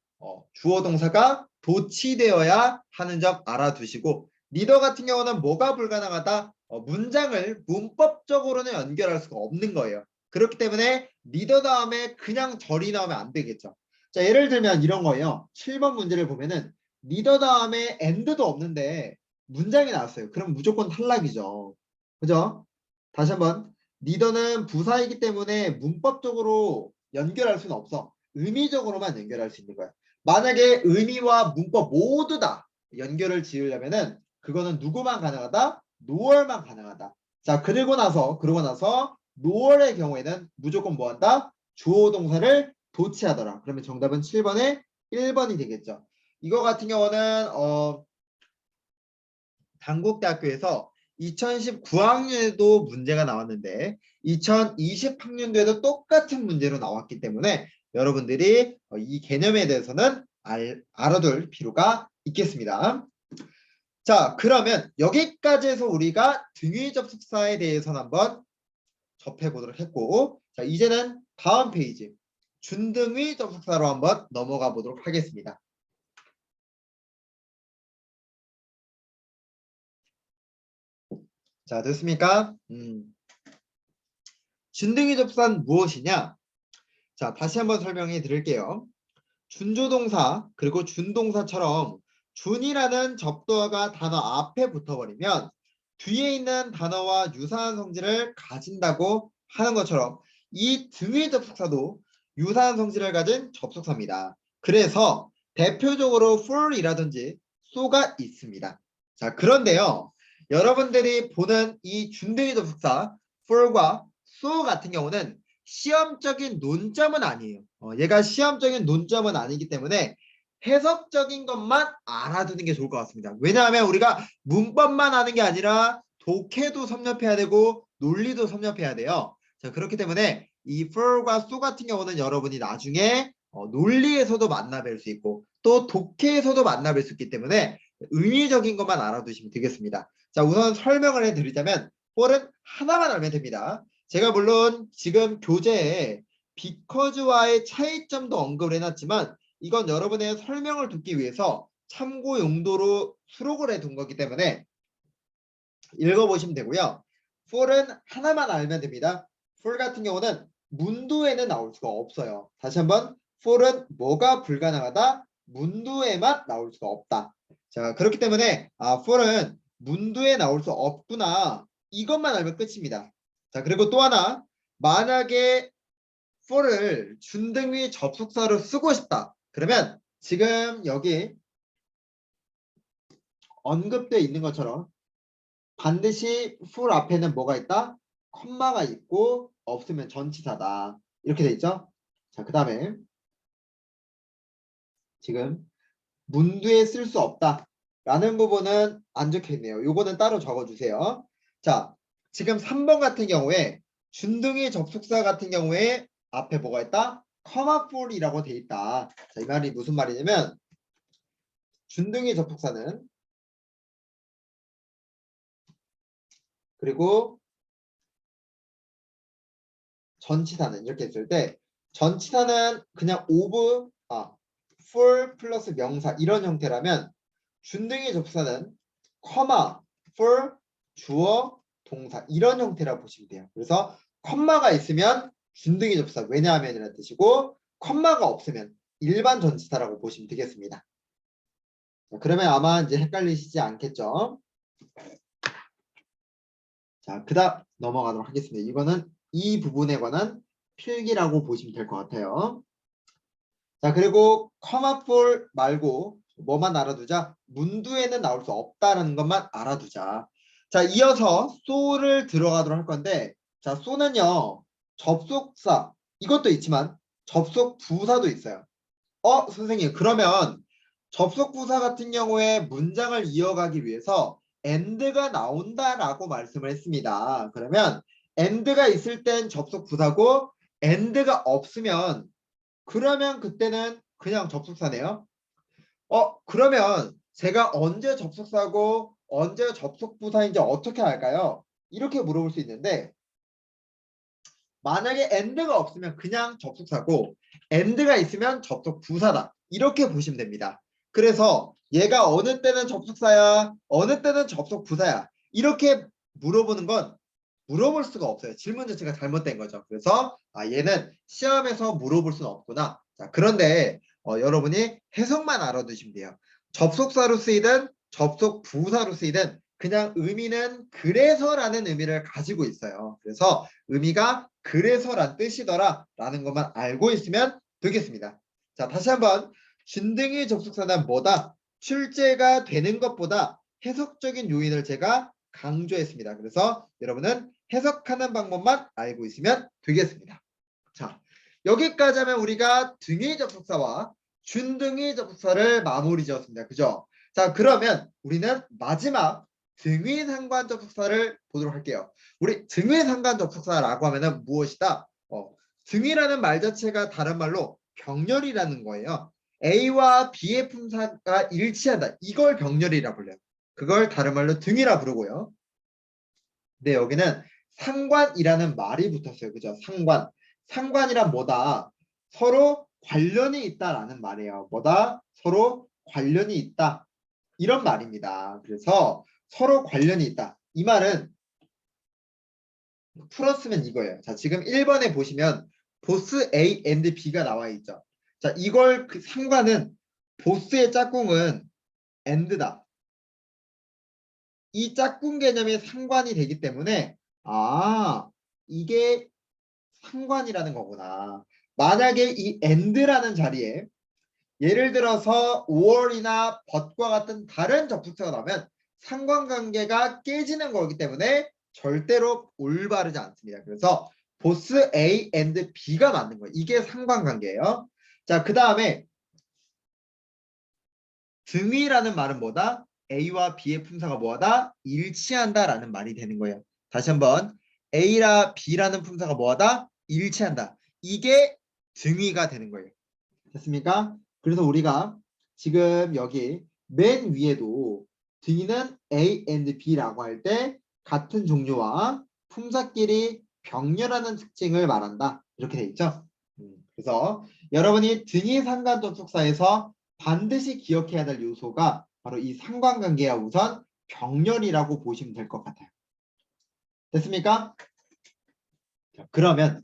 Speaker 1: 주어 동사가 도치되어야 하는 점 알아두시고 리더 같은 경우는 뭐가 불가능하다? 문장을 문법적으로는 연결할 수가 없는 거예요. 그렇기 때문에 리더 다음에 그냥 절이 나오면 안 되겠죠. 자, 예를 들면 이런 거예요. 7번 문제를 보면은 리더 다음에 and도 없는데 문장이 나왔어요. 그럼 무조건 탈락이죠. 그죠? 다시 한번 리더는 부사이기 때문에 문법적으로 연결할 수는 없어. 의미적으로만 연결할 수 있는 거야. 만약에 의미와 문법 모두 다 연결을 지으려면은 그거는 누구만 가능하다? 노월만 가능하다. 자, 그러고 나서 노월의 경우에는 무조건 뭐 한다? 주어 동사를 도치하더라. 그러면 정답은 7번에 1번이 되겠죠. 이거 같은 경우는 단국대학교에서 2019학년에도 문제가 나왔는데 2020학년도에도 똑같은 문제로 나왔기 때문에 여러분들이 이 개념에 대해서는 알아둘 필요가 있겠습니다. 자, 그러면 여기까지 해서 우리가 등위 접속사에 대해서는 한번 접해보도록 했고, 자, 이제는 다음 페이지 준등위 접속사로 한번 넘어가 보도록 하겠습니다. 자, 됐습니까? 준등위 접속사는 무엇이냐? 자, 다시 한번 설명해 드릴게요. 준조동사 그리고 준동사처럼 준이라는 접두어가 단어 앞에 붙어버리면 뒤에 있는 단어와 유사한 성질을 가진다고 하는 것처럼 이 등위 접속사도 유사한 성질을 가진 접속사입니다. 그래서 대표적으로 for이라든지 so가 있습니다. 자, 그런데요. 여러분들이 보는 이 준등위 접속사 for과 so 같은 경우는 시험적인 논점은 아니에요. 얘가 시험적인 논점은 아니기 때문에 해석적인 것만 알아두는 게 좋을 것 같습니다. 왜냐하면 우리가 문법만 아는 게 아니라 독해도 섭렵해야 되고 논리도 섭렵해야 돼요. 자, 그렇기 때문에 이 for과 so 같은 경우는 여러분이 나중에 논리에서도 만나뵐 수 있고 또 독해에서도 만나뵐 수 있기 때문에 의미적인 것만 알아두시면 되겠습니다. 자, 우선 설명을 해드리자면 for은 하나만 알면 됩니다. 제가 물론 지금 교재에 because와의 차이점도 언급을 해놨지만 이건 여러분의 설명을 듣기 위해서 참고 용도로 수록을 해둔 거기 때문에 읽어보시면 되고요. for은 하나만 알면 됩니다. for 같은 경우는 문두에는 나올 수가 없어요. 다시 한번 for은 뭐가 불가능하다? 문두에만 나올 수가 없다. 자, 그렇기 때문에 for은 문두에 나올 수 없구나. 이것만 알면 끝입니다. 자, 그리고 또 하나, 만약에 for를 준등위 접속사로 쓰고 싶다. 그러면 지금 여기 언급되어 있는 것처럼 반드시 for 앞에는 뭐가 있다? 컴마가 있고 없으면 전치사다. 이렇게 돼 있죠? 자, 그 다음에 지금 문두에 쓸 수 없다. 라는 부분은 안 적혀 있네요. 요거는 따로 적어주세요. 자, 지금 3번 같은 경우에 준등위 접속사 같은 경우에 앞에 뭐가 있다? comma for이라고 돼 있다. 자, 이 말이 무슨 말이냐면 준등위 접속사는 그리고 전치사는 이렇게 했을 때 전치사는 그냥 for 플러스 명사 이런 형태라면 준등위 접속사는 comma for 주어 동사 이런 형태라고 보시면 돼요. 그래서 컴마가 있으면 준등위 접속사 왜냐하면이라는 뜻이고 컴마가 없으면 일반 전치사라고 보시면 되겠습니다. 그러면 아마 이제 헷갈리시지 않겠죠? 자, 그다음 넘어가도록 하겠습니다. 이거는 이 부분에 관한 필기라고 보시면 될 것 같아요. 자, 그리고 comma for 말고 뭐만 알아두자? 문두에는 나올 수 없다는 것만 알아두자. 자, 이어서 so를 들어가도록 할 건데 자, so는요. 접속사 이것도 있지만 접속 부사도 있어요. 선생님 그러면 접속 부사 같은 경우에 문장을 이어가기 위해서 and가 나온다라고 말씀을 했습니다. 그러면 and가 있을 땐 접속 부사고 and가 없으면 그러면 그때는 그냥 접속사네요. 그러면 제가 언제 접속사고 언제 접속부사인지 어떻게 알까요? 이렇게 물어볼 수 있는데 만약에 and가 없으면 그냥 접속사고 and가 있으면 접속부사다. 이렇게 보시면 됩니다. 그래서 얘가 어느 때는 접속사야, 어느 때는 접속부사야. 이렇게 물어보는 건 물어볼 수가 없어요. 질문 자체가 잘못된 거죠. 그래서 얘는 시험에서 물어볼 수는 없구나. 자, 그런데 여러분이 해석만 알아두시면 돼요. 접속사로 쓰이든 접속부사로 쓰이든 그냥 의미는 그래서라는 의미를 가지고 있어요. 그래서 의미가 그래서란 뜻이더라 라는 것만 알고 있으면 되겠습니다. 자, 다시 한번 준등위 접속사는 뭐다? 출제가 되는 것보다 해석적인 요인을 제가 강조했습니다. 그래서 여러분은 해석하는 방법만 알고 있으면 되겠습니다. 자, 여기까지 하면 우리가 등위 접속사와 준등위 접속사를 마무리 지었습니다. 그죠? 자, 그러면 우리는 마지막 등위 상관 접속사를 보도록 할게요. 우리 등위 상관 접속사라고 하면은 무엇이다? 등위라는 말 자체가 다른 말로 병렬이라는 거예요. A와 B의 품사가 일치한다. 이걸 병렬이라 불러요. 그걸 다른 말로 등위라 부르고요. 근데 여기는 상관이라는 말이 붙었어요. 그죠? 상관. 상관이란 뭐다? 서로 관련이 있다라는 말이에요. 뭐다? 서로 관련이 있다. 이런 말입니다. 그래서 서로 관련이 있다. 이 말은 풀었으면 이거예요. 자, 지금 1번에 보시면 보스 A and B가 나와 있죠. 자, 이걸 그 상관은 보스의 짝꿍은 and다. 이 짝꿍 개념이 상관이 되기 때문에 이게 상관이라는 거구나. 만약에 이 and라는 자리에 예를 들어서 or이나 but과 같은 다른 접속사가 나오면 상관관계가 깨지는 거기 때문에 절대로 올바르지 않습니다. 그래서 보스 A and B가 맞는 거예요. 이게 상관관계예요. 자, 그 다음에 등위라는 말은 뭐다? A와 B의 품사가 뭐하다? 일치한다라는 말이 되는 거예요. 다시 한번 A라 B라는 품사가 뭐하다? 일치한다. 이게 등위가 되는 거예요. 됐습니까? 그래서 우리가 지금 여기 맨 위에도 등위는 A and B라고 할 때 같은 종류와 품사끼리 병렬하는 특징을 말한다. 이렇게 돼 있죠. 그래서 여러분이 등위 상관 접속사에서 반드시 기억해야 될 요소가 바로 이 상관관계와 우선 병렬이라고 보시면 될 것 같아요. 됐습니까? 그러면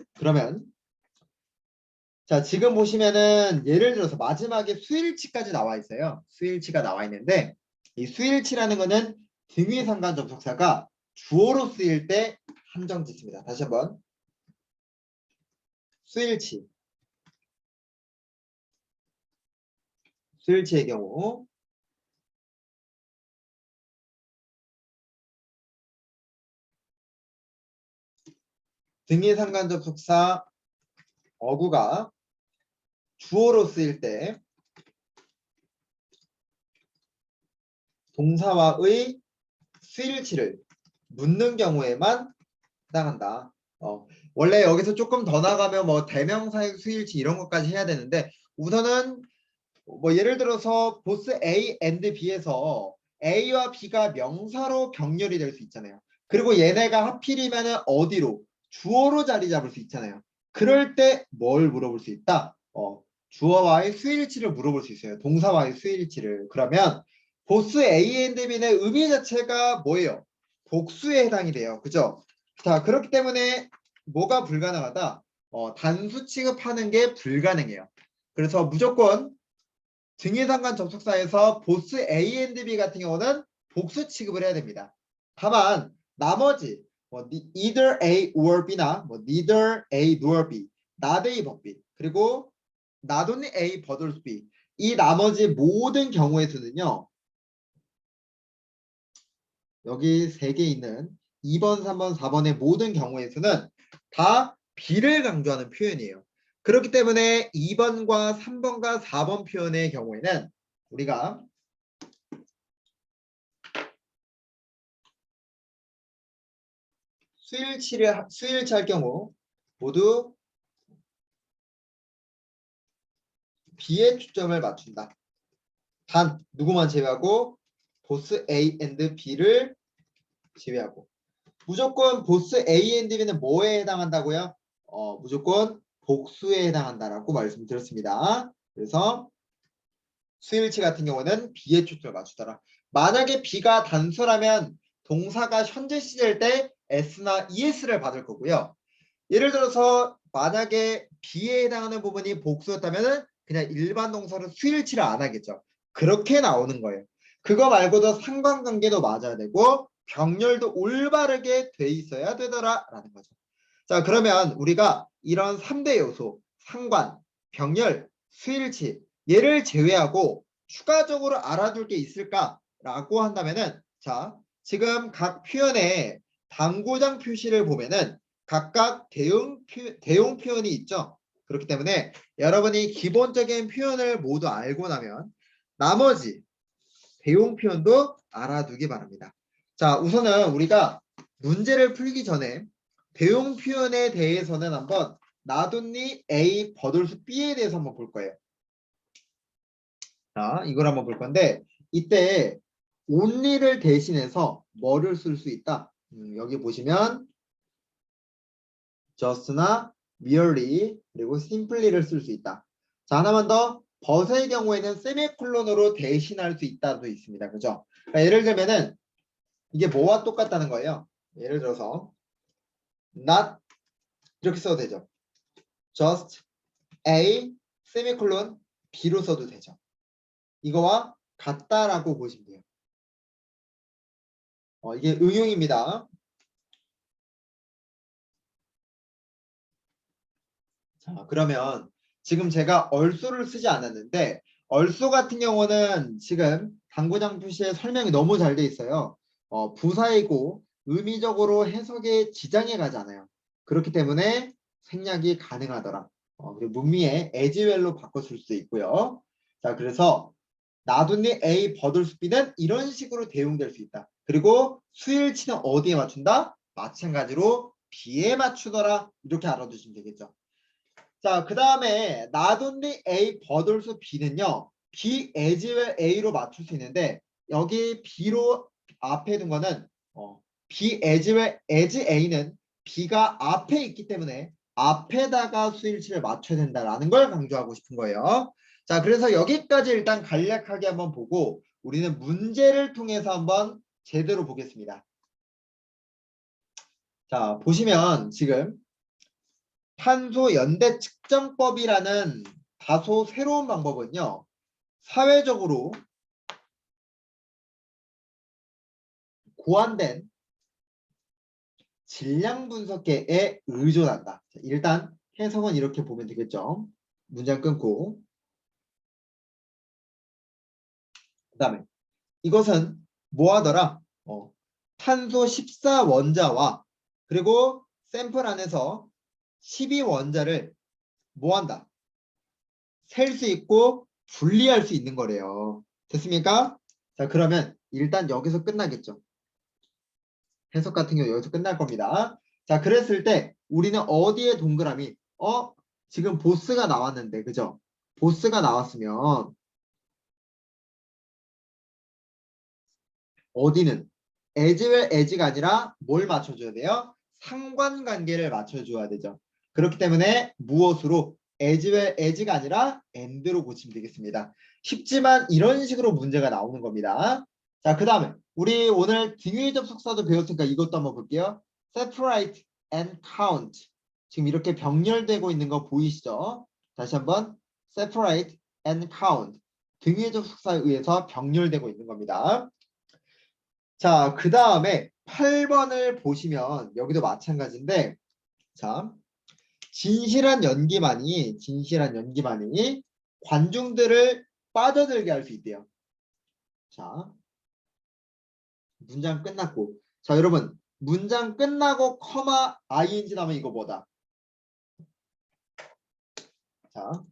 Speaker 1: 자, 지금 보시면은 예를 들어서 마지막에 수일치까지 나와 있어요. 수일치가 나와 있는데 이 수일치라는 거는 등위 상관 접속사가 주어로 쓰일 때 한정 짓습니다. 다시 한번 수일치. 수일치의 경우 등위 상관 접속사 어구가 주어로 쓰일 때 동사와의 수일치를 묻는 경우에만 해당한다. 원래 여기서 조금 더 나가면 뭐 대명사의 수일치 이런 것까지 해야 되는데 우선은 뭐 예를 들어서 보스 A and B에서 A와 B가 명사로 병렬이 될 수 있잖아요. 그리고 얘네가 하필이면은 어디로? 주어로 자리 잡을 수 있잖아요. 그럴 때 뭘 물어볼 수 있다? 주어와의 수일치를 물어볼 수 있어요. 동사와의 수일치를. 그러면 보스 A and B의 의미 자체가 뭐예요? 복수에 해당이 돼요. 그죠? 자, 그렇기 때문에 뭐가 불가능하다? 단수 취급하는 게 불가능해요. 그래서 무조건 등위상관 접속사에서 보스 A and B 같은 경우는 복수 취급을 해야 됩니다. 다만 나머지 either A or B나 neither A nor B, not A but B, 그리고 not only A but also B 이 나머지 모든 경우에서는요. 여기 3개 있는 2번, 3번, 4번의 모든 경우에서는 다 B를 강조하는 표현이에요. 그렇기 때문에 2번과 3번과 4번 표현의 경우에는 우리가 수일치할 경우 모두 B에 초점을 맞춘다. 단 누구만 제외하고 보스 A and B를 제외하고 무조건 보스 A and B는 뭐에 해당한다고요? 무조건 복수에 해당한다라고 말씀드렸습니다. 그래서 수일치 같은 경우는 B에 초점을 맞추더라. 만약에 B가 단수라면 동사가 현재 시제일 때 S나 ES를 받을 거고요. 예를 들어서 만약에 B에 해당하는 부분이 복수였다면 그냥 일반 동사로 수일치를 안 하겠죠. 그렇게 나오는 거예요. 그거 말고도 상관관계도 맞아야 되고 병렬도 올바르게 돼 있어야 되더라 라는 거죠. 자, 그러면 우리가 이런 3대 요소 상관, 병렬, 수일치 얘를 제외하고 추가적으로 알아둘 게 있을까라고 한다면은 자, 지금 각 표현의 당구장 표시를 보면은 각각 대용 표현이 있죠. 그렇기 때문에 여러분이 기본적인 표현을 모두 알고 나면 나머지 대용 표현도 알아두기 바랍니다. 자, 우선은 우리가 문제를 풀기 전에 대용 표현에 대해서는 한번 나돈니 A 버돌수 B에 대해서 한번 볼 거예요. 자, 이걸 한번 볼 건데 이때 only를 대신해서 뭐를 쓸 수 있다? 여기 보시면 just나 merely 그리고 simply를 쓸 수 있다. 자, 하나만 더. but의 경우에는 세미콜론으로 대신할 수 있다도 있습니다. 그죠? 그러니까 예를 들면은 이게 뭐와 똑같다는 거예요. 예를 들어서 not 이렇게 써도 되죠. just a 세미콜론 b로 써도 되죠. 이거와 같다라고 보시면 돼요. 이게 응용입니다. 자, 그러면 지금 제가 얼소를 쓰지 않았는데 얼소 같은 경우는 지금 당구장 표시에 설명이 너무 잘 돼 있어요. 부사이고 의미적으로 해석에 지장이 가지 않아요. 그렇기 때문에 생략이 가능하더라. 그리고 문미에 as well로 바꿔 쓸 수 있고요. 자, 그래서 나돈니 A 버돌수 B는 이런 식으로 대용될 수 있다. 그리고 수일치는 어디에 맞춘다? 마찬가지로 B에 맞추더라. 이렇게 알아두시면 되겠죠. 자, 그 다음에 나돈니 A 버돌수 B는요. B as well A로 맞출 수 있는데 여기 B로 앞에 둔 거는 B as well as A는 B가 앞에 있기 때문에 앞에다가 수일치를 맞춰야 된다라는 걸 강조하고 싶은 거예요. 자, 그래서 여기까지 일단 간략하게 한번 보고 우리는 문제를 통해서 한번 제대로 보겠습니다. 자, 보시면 지금 탄소 연대 측정법이라는 다소 새로운 방법은요. 사회적으로 고안된 질량 분석계에 의존한다. 일단 해석은 이렇게 보면 되겠죠. 문장 끊고 그 다음에 이것은 뭐하더라? 탄소 14원자와 그리고 샘플 안에서 12원자를 뭐한다? 셀 수 있고 분리할 수 있는 거래요. 됐습니까? 자, 그러면 일단 여기서 끝나겠죠. 해석 같은 경우 여기서 끝날 겁니다. 자, 그랬을 때 우리는 어디에 동그라미? 지금 보스가 나왔는데, 그죠? 보스가 나왔으면 어디는 as well as가 아니라 뭘 맞춰줘야 돼요? 상관관계를 맞춰줘야 되죠. 그렇기 때문에 무엇으로 as well as가 아니라 and로 고치면 되겠습니다. 쉽지만 이런 식으로 문제가 나오는 겁니다. 자, 그 다음에 우리 오늘 등위 접속사도 배웠으니까 이것도 한번 볼게요. separate and count. 지금 이렇게 병렬되고 있는 거 보이시죠? 다시 한번 separate and count. 등위 접속사에 의해서 병렬되고 있는 겁니다. 자, 그 다음에 8번을 보시면 여기도 마찬가지인데 자, 진실한 연기만이 관중들을 빠져들게 할 수 있대요. 자, 문장 끝났고 자, 여러분 문장 끝나고 커마 ing 나오면 이거 뭐다? 자,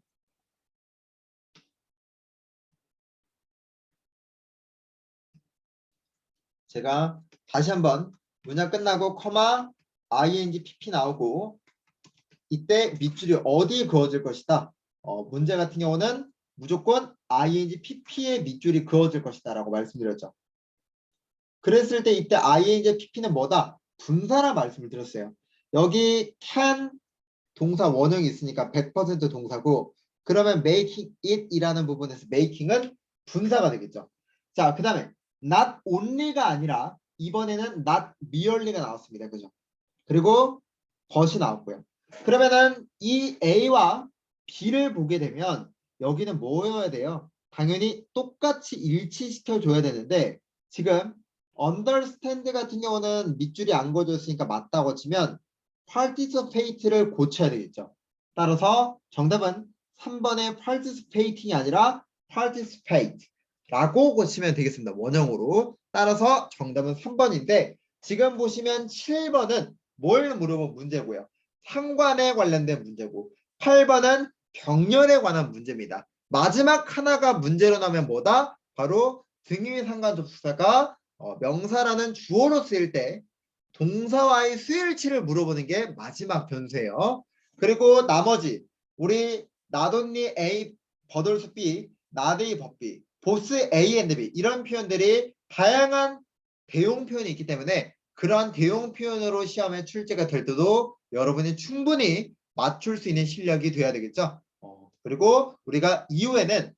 Speaker 1: 제가 다시 한번 문장 끝나고 커마 ing pp 나오고 이때 밑줄이 어디에 그어질 것이다. 문제 같은 경우는 무조건 ing pp에 밑줄이 그어질 것이다 라고 말씀드렸죠. 그랬을 때 이때 ing pp는 뭐다? 분사라 말씀을 드렸어요. 여기 can 동사 원형이 있으니까 100% 동사고 그러면 making it 이라는 부분에서 making은 분사가 되겠죠. 자, 그 다음에 not only가 아니라 이번에는 not merely가 나왔습니다. 그죠? 그리고 but이 나왔고요. 그러면은 이 A와 B를 보게 되면 여기는 뭐여야 돼요? 당연히 똑같이 일치시켜 줘야 되는데 지금 understand 같은 경우는 밑줄이 안 그어졌으니까 맞다고 치면 participate를 고쳐야 되겠죠. 따라서 정답은 3번의 participating이 아니라 participate라고 고치면 되겠습니다. 원형으로. 따라서 정답은 3번인데 지금 보시면 7번은 뭘 물어본 문제고요. 상관에 관련된 문제고 8번은 병렬에 관한 문제입니다. 마지막 하나가 문제로 나오면 뭐다? 바로 등위 상관 접속사가 명사라는 주어로 쓰일 때 동사와의 수일치를 물어보는 게 마지막 변수예요. 그리고 나머지 우리 not only A but also B, not A but B, both A and B 이런 표현들이 다양한 대용 표현이 있기 때문에 그러한 대용 표현으로 시험에 출제가 될 때도 여러분이 충분히 맞출 수 있는 실력이 돼야 되겠죠. 그리고 우리가 이후에는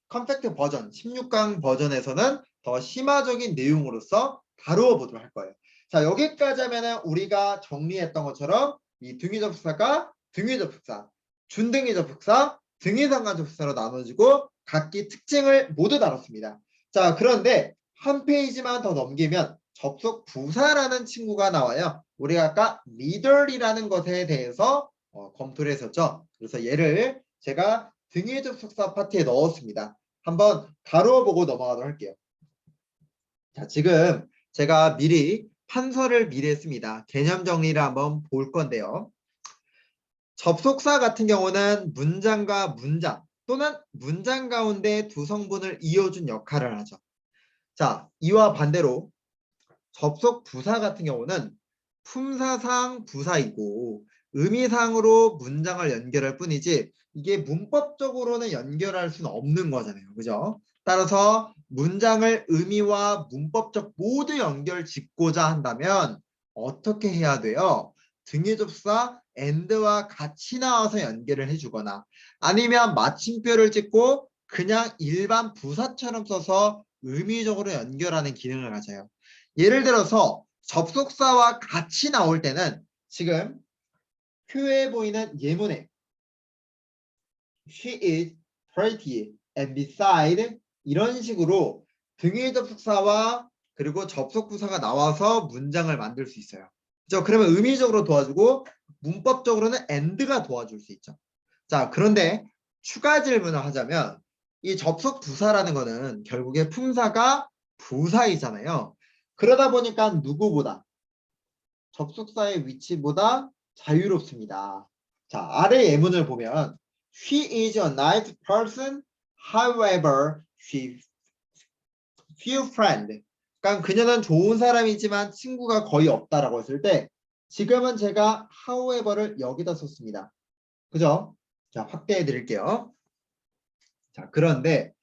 Speaker 1: 컴팩트 버전 16강 버전에서는 더 심화적인 내용으로서 다루어 보도록 할 거예요. 자, 여기까지 하면은 우리가 정리했던 것처럼 이 등위접속사가 등위접속사, 준등위접속사, 등위상관접속사로 나눠지고 각기 특징을 모두 다뤘습니다. 자, 그런데 한 페이지만 더 넘기면 접속 부사라는 친구가 나와요. 우리가 아까 middle이라는 것에 대해서 검토를 했었죠. 그래서 얘를 제가 등위접속사 파트에 넣었습니다. 한번 다루어 보고 넘어가도록 할게요. 자, 지금 제가 미리 판서를 미리 했습니다. 개념 정리를 한번 볼 건데요. 접속사 같은 경우는 문장과 문장 또는 문장 가운데 두 성분을 이어준 역할을 하죠. 자, 이와 반대로 접속 부사 같은 경우는 품사상 부사이고 의미상으로 문장을 연결할 뿐이지 이게 문법적으로는 연결할 수는 없는 거잖아요. 그죠? 따라서 문장을 의미와 문법적 모두 연결 짓고자 한다면 어떻게 해야 돼요? 등위접사 and와 같이 나와서 연결을 해주거나 아니면 마침표를 찍고 그냥 일반 부사처럼 써서 의미적으로 연결하는 기능을 가져요. 예를 들어서 접속사와 같이 나올 때는 지금 표에 보이는 예문에 She is pretty and beside 이런 식으로 등위 접속사와 그리고 접속부사가 나와서 문장을 만들 수 있어요. 그죠? 그러면 의미적으로 도와주고 문법적으로는 and가 도와줄 수 있죠. 자, 그런데 추가 질문을 하자면 이 접속부사라는 거는 결국에 품사가 부사이잖아요. 그러다 보니까 누구보다 접속사의 위치보다 자유롭습니다. 자, 아래 예문을 보면 She is a nice person, however, she few friends. 그러니까 그녀는 좋은 사람이지만 친구가 거의 없다라고 했을 때 지금은 제가 however를 여기다 썼습니다. 그죠? 자, 확대해 드릴게요. 자, 그런데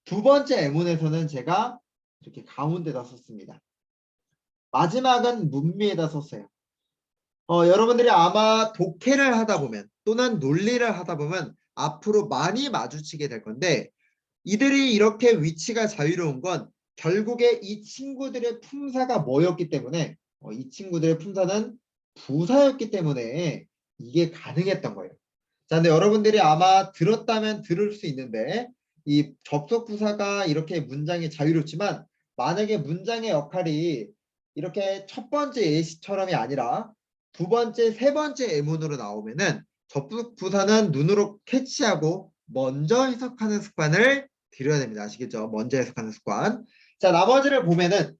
Speaker 1: 두 번째 예문에서는 제가 이렇게 가운데다 썼습니다. 마지막은 문미에다 썼어요. 여러분들이 아마 독해를 하다 보면 또는 논리를 하다 보면 앞으로 많이 마주치게 될 건데 이들이 이렇게 위치가 자유로운 건 결국에 이 친구들의 품사가 뭐였기 때문에 이 친구들의 품사는 부사였기 때문에 이게 가능했던 거예요. 자, 근데 여러분들이 아마 들었다면 들을 수 있는데 이 접속 부사가 이렇게 문장이 자유롭지만 만약에 문장의 역할이 이렇게 첫 번째 예시처럼이 아니라 두 번째, 세 번째 예문으로 나오면은 접속 부사는 눈으로 캐치하고 먼저 해석하는 습관을 들여야 됩니다. 아시겠죠? 먼저 해석하는 습관. 자, 나머지를 보면은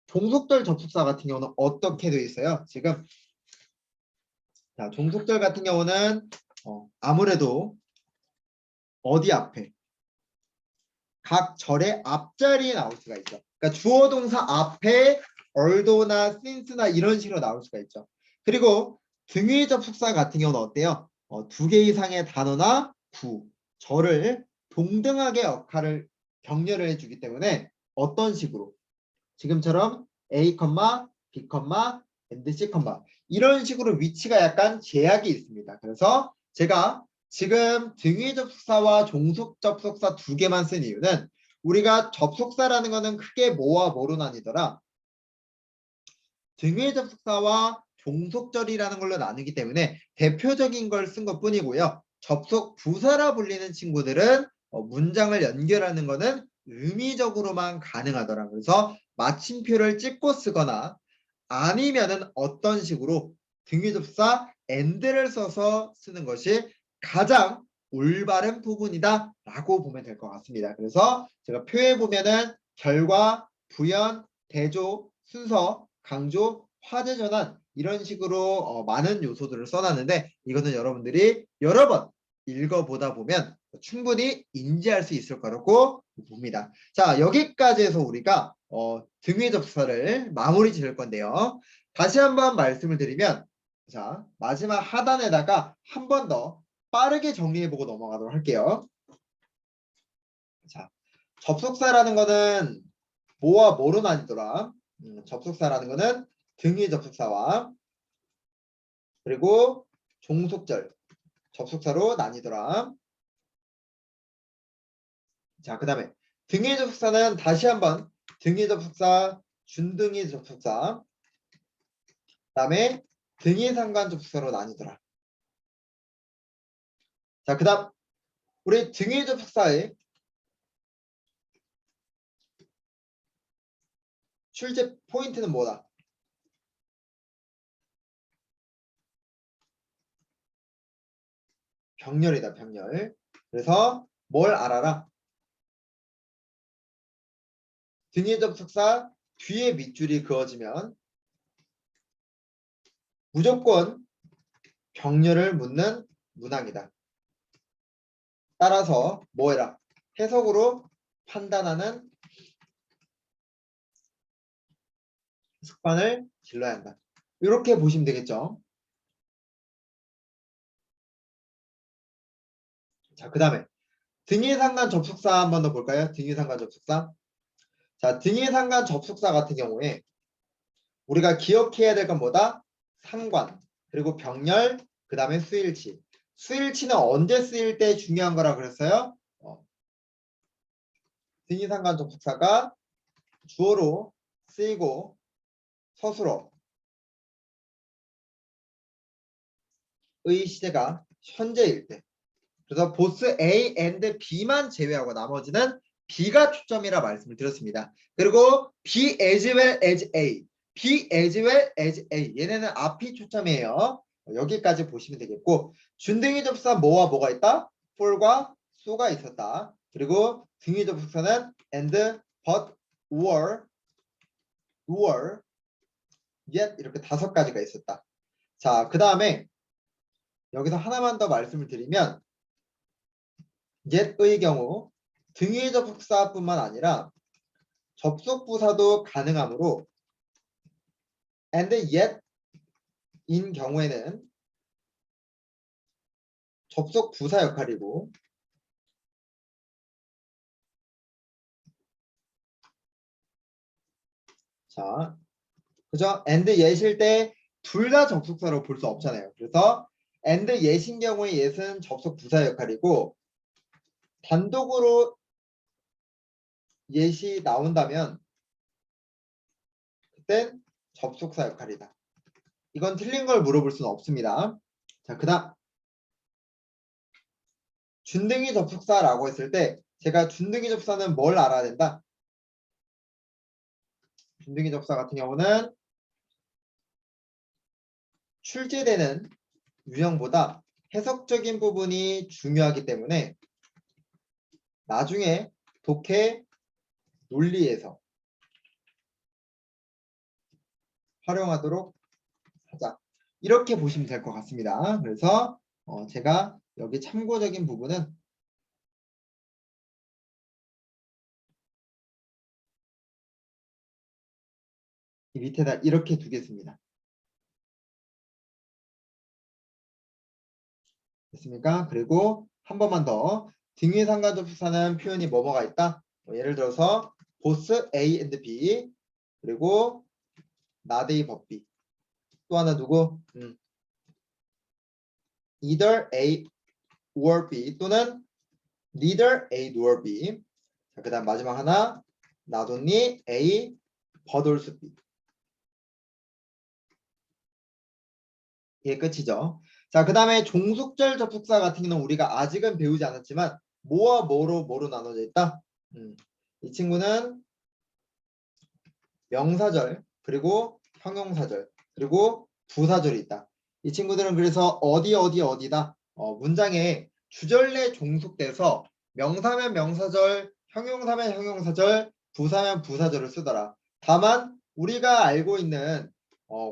Speaker 1: 종속절 접속사 같은 경우는 어떻게 되어 있어요? 지금 자, 종속절 같은 경우는 아무래도 어디 앞에 각 절의 앞자리에 나올 수가 있죠. 그러니까 주어 동사 앞에 although나 since나 이런 식으로 나올 수가 있죠. 그리고 등위 접속사 같은 경우는 어때요? 두 개 이상의 단어나 구, 절을 동등하게 역할을 격려를 해주기 때문에 어떤 식으로 지금처럼 A, B, and C, 이런 식으로 위치가 약간 제약이 있습니다. 그래서 제가 지금 등위 접속사와 종속 접속사 두 개만 쓴 이유는 우리가 접속사라는 거는 크게 뭐와 뭐로 나뉘더라. 등위 접속사와 종속절이라는 걸로 나누기 때문에 대표적인 걸 쓴 것뿐이고요. 접속 부사라 불리는 친구들은 문장을 연결하는 거는 의미적으로만 가능하더라. 그래서 마침표를 찍고 쓰거나 아니면은 어떤 식으로 등위 접속사 and를 써서 쓰는 것이 가장 올바른 부분이다 라고 보면 될 것 같습니다. 그래서 제가 표에 보면은 결과, 부연, 대조, 순서, 강조, 화제 전환 이런 식으로 많은 요소들을 써놨는데 이거는 여러분들이 여러 번 읽어보다 보면 충분히 인지할 수 있을 거라고 봅니다. 자, 여기까지 해서 우리가 등위 접속사를 마무리 지을 건데요. 다시 한번 말씀을 드리면, 자, 마지막 하단에다가 한 번 더 빠르게 정리해보고 넘어가도록 할게요. 자, 접속사라는 거는 뭐와 뭐로 나뉘더라? 접속사라는 거는 등위 접속사와 그리고 종속절 접속사로 나뉘더라. 자, 그 다음에 등위 접속사는 다시 한번 등위 접속사, 준등위 접속사, 그 다음에 등위 상관 접속사로 나뉘더라. 자, 그 다음 우리 등위 접속사의 출제 포인트는 뭐다? 병렬이다, 병렬. 그래서 뭘 알아라? 등위 접속사 뒤에 밑줄이 그어지면 무조건 병렬을 묻는 문항이다. 따라서 뭐 해라? 해석으로 판단하는 습관을 길러야 한다. 이렇게 보시면 되겠죠. 자, 그 다음에 등위상관 접속사 한 번 더 볼까요? 등위상관 접속사. 자, 등위상관 접속사 같은 경우에 우리가 기억해야 될 건 뭐다? 상관, 그리고 병렬, 그 다음에 수일치. 수일치는 언제 쓰일 때 중요한 거라 그랬어요? 등위상관 접속사가 주어로 쓰이고 서술어의 시제가 현재일 때. 그래서 보스 A and B만 제외하고 나머지는 B가 초점이라 말씀을 드렸습니다. 그리고 B as well as A, B as well as A 얘네는 앞이 초점이에요. 여기까지 보시면 되겠고 준등위 접속사 뭐와 뭐가 있다? for과 so가 있었다. 그리고 등위 접속사는 and, but, or, yet 이렇게 5가지가 있었다. 자, 그 다음에 여기서 하나만 더 말씀을 드리면 yet의 경우 등위 접속사뿐만 아니라 접속부사도 가능하므로 and yet인 경우에는 접속부사 역할이고 자, 그죠? and yet일 때 둘 다 접속사로 볼 수 없잖아요. 그래서 and yet인 경우에 yet은 접속부사 역할이고 단독으로 yet이 나온다면 그땐 접속사 역할이다. 이건 틀린 걸 물어볼 수는 없습니다. 자, 그 다음 준등위 접속사라고 했을 때 제가 준등위 접속사는 뭘 알아야 된다? 준등위 접속사 같은 경우는 출제되는 유형보다 해석적인 부분이 중요하기 때문에 나중에 독해 논리에서 활용하도록 하자. 이렇게 보시면 될 것 같습니다. 그래서 제가 여기 참고적인 부분은 이 밑에다 이렇게 두겠습니다. 됐습니까? 그리고 한 번만 더 등위 상관 접속사는 표현이 뭐뭐가 있다? 예를 들어서 보스 A and B 그리고 not A but B 또 하나 누구? either A or B 또는 neither A nor B. 그 다음 마지막 하나 not only A but also B. 이게 끝이죠. 자, 그 다음에 종속절 접속사 같은 경우는 우리가 아직은 배우지 않았지만 뭐와 뭐로 나눠져 있다? 이 친구는 명사절 그리고 형용사절 그리고 부사절이 있다. 이 친구들은 그래서 어디다 문장에 주절내 종속돼서 명사면 명사절, 형용사면 형용사절, 부사면 부사절을 쓰더라. 다만 우리가 알고 있는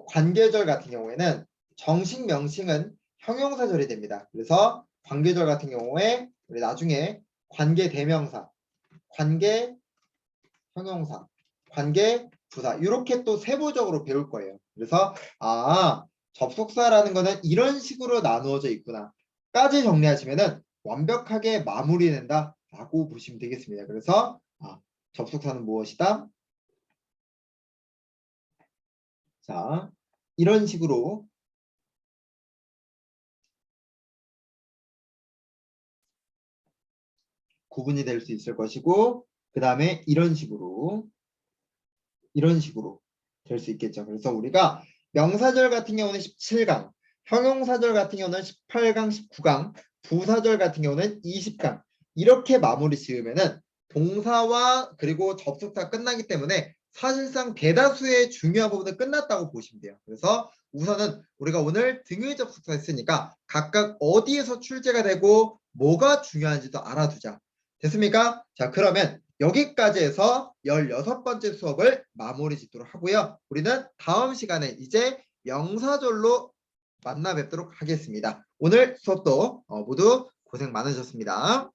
Speaker 1: 관계절 같은 경우에는 정식 명칭은 형용사절이 됩니다. 그래서 관계절 같은 경우에 우리 나중에 관계 대명사, 관계 형용사, 관계 부사 이렇게 또 세부적으로 배울 거예요. 그래서 접속사라는 거는 이런 식으로 나누어져 있구나 까지 정리하시면은 완벽하게 마무리된다 라고 보시면 되겠습니다. 그래서 접속사는 무엇이다? 자, 이런 식으로 구분이 될 수 있을 것이고, 그 다음에 이런 식으로 될 수 있겠죠. 그래서 우리가 명사절 같은 경우는 17강, 형용사절 같은 경우는 18강, 19강, 부사절 같은 경우는 20강 이렇게 마무리 지으면은 동사와 그리고 접속사 끝나기 때문에 사실상 대다수의 중요한 부분은 끝났다고 보시면 돼요. 그래서 우선은 우리가 오늘 등의 접속사 했으니까 각각 어디에서 출제가 되고 뭐가 중요한지도 알아두자. 됐습니까? 자, 그러면 여기까지 해서 16번째 수업을 마무리 짓도록 하고요. 우리는 다음 시간에 이제 명사절로 만나 뵙도록 하겠습니다. 오늘 수업도 모두 고생 많으셨습니다.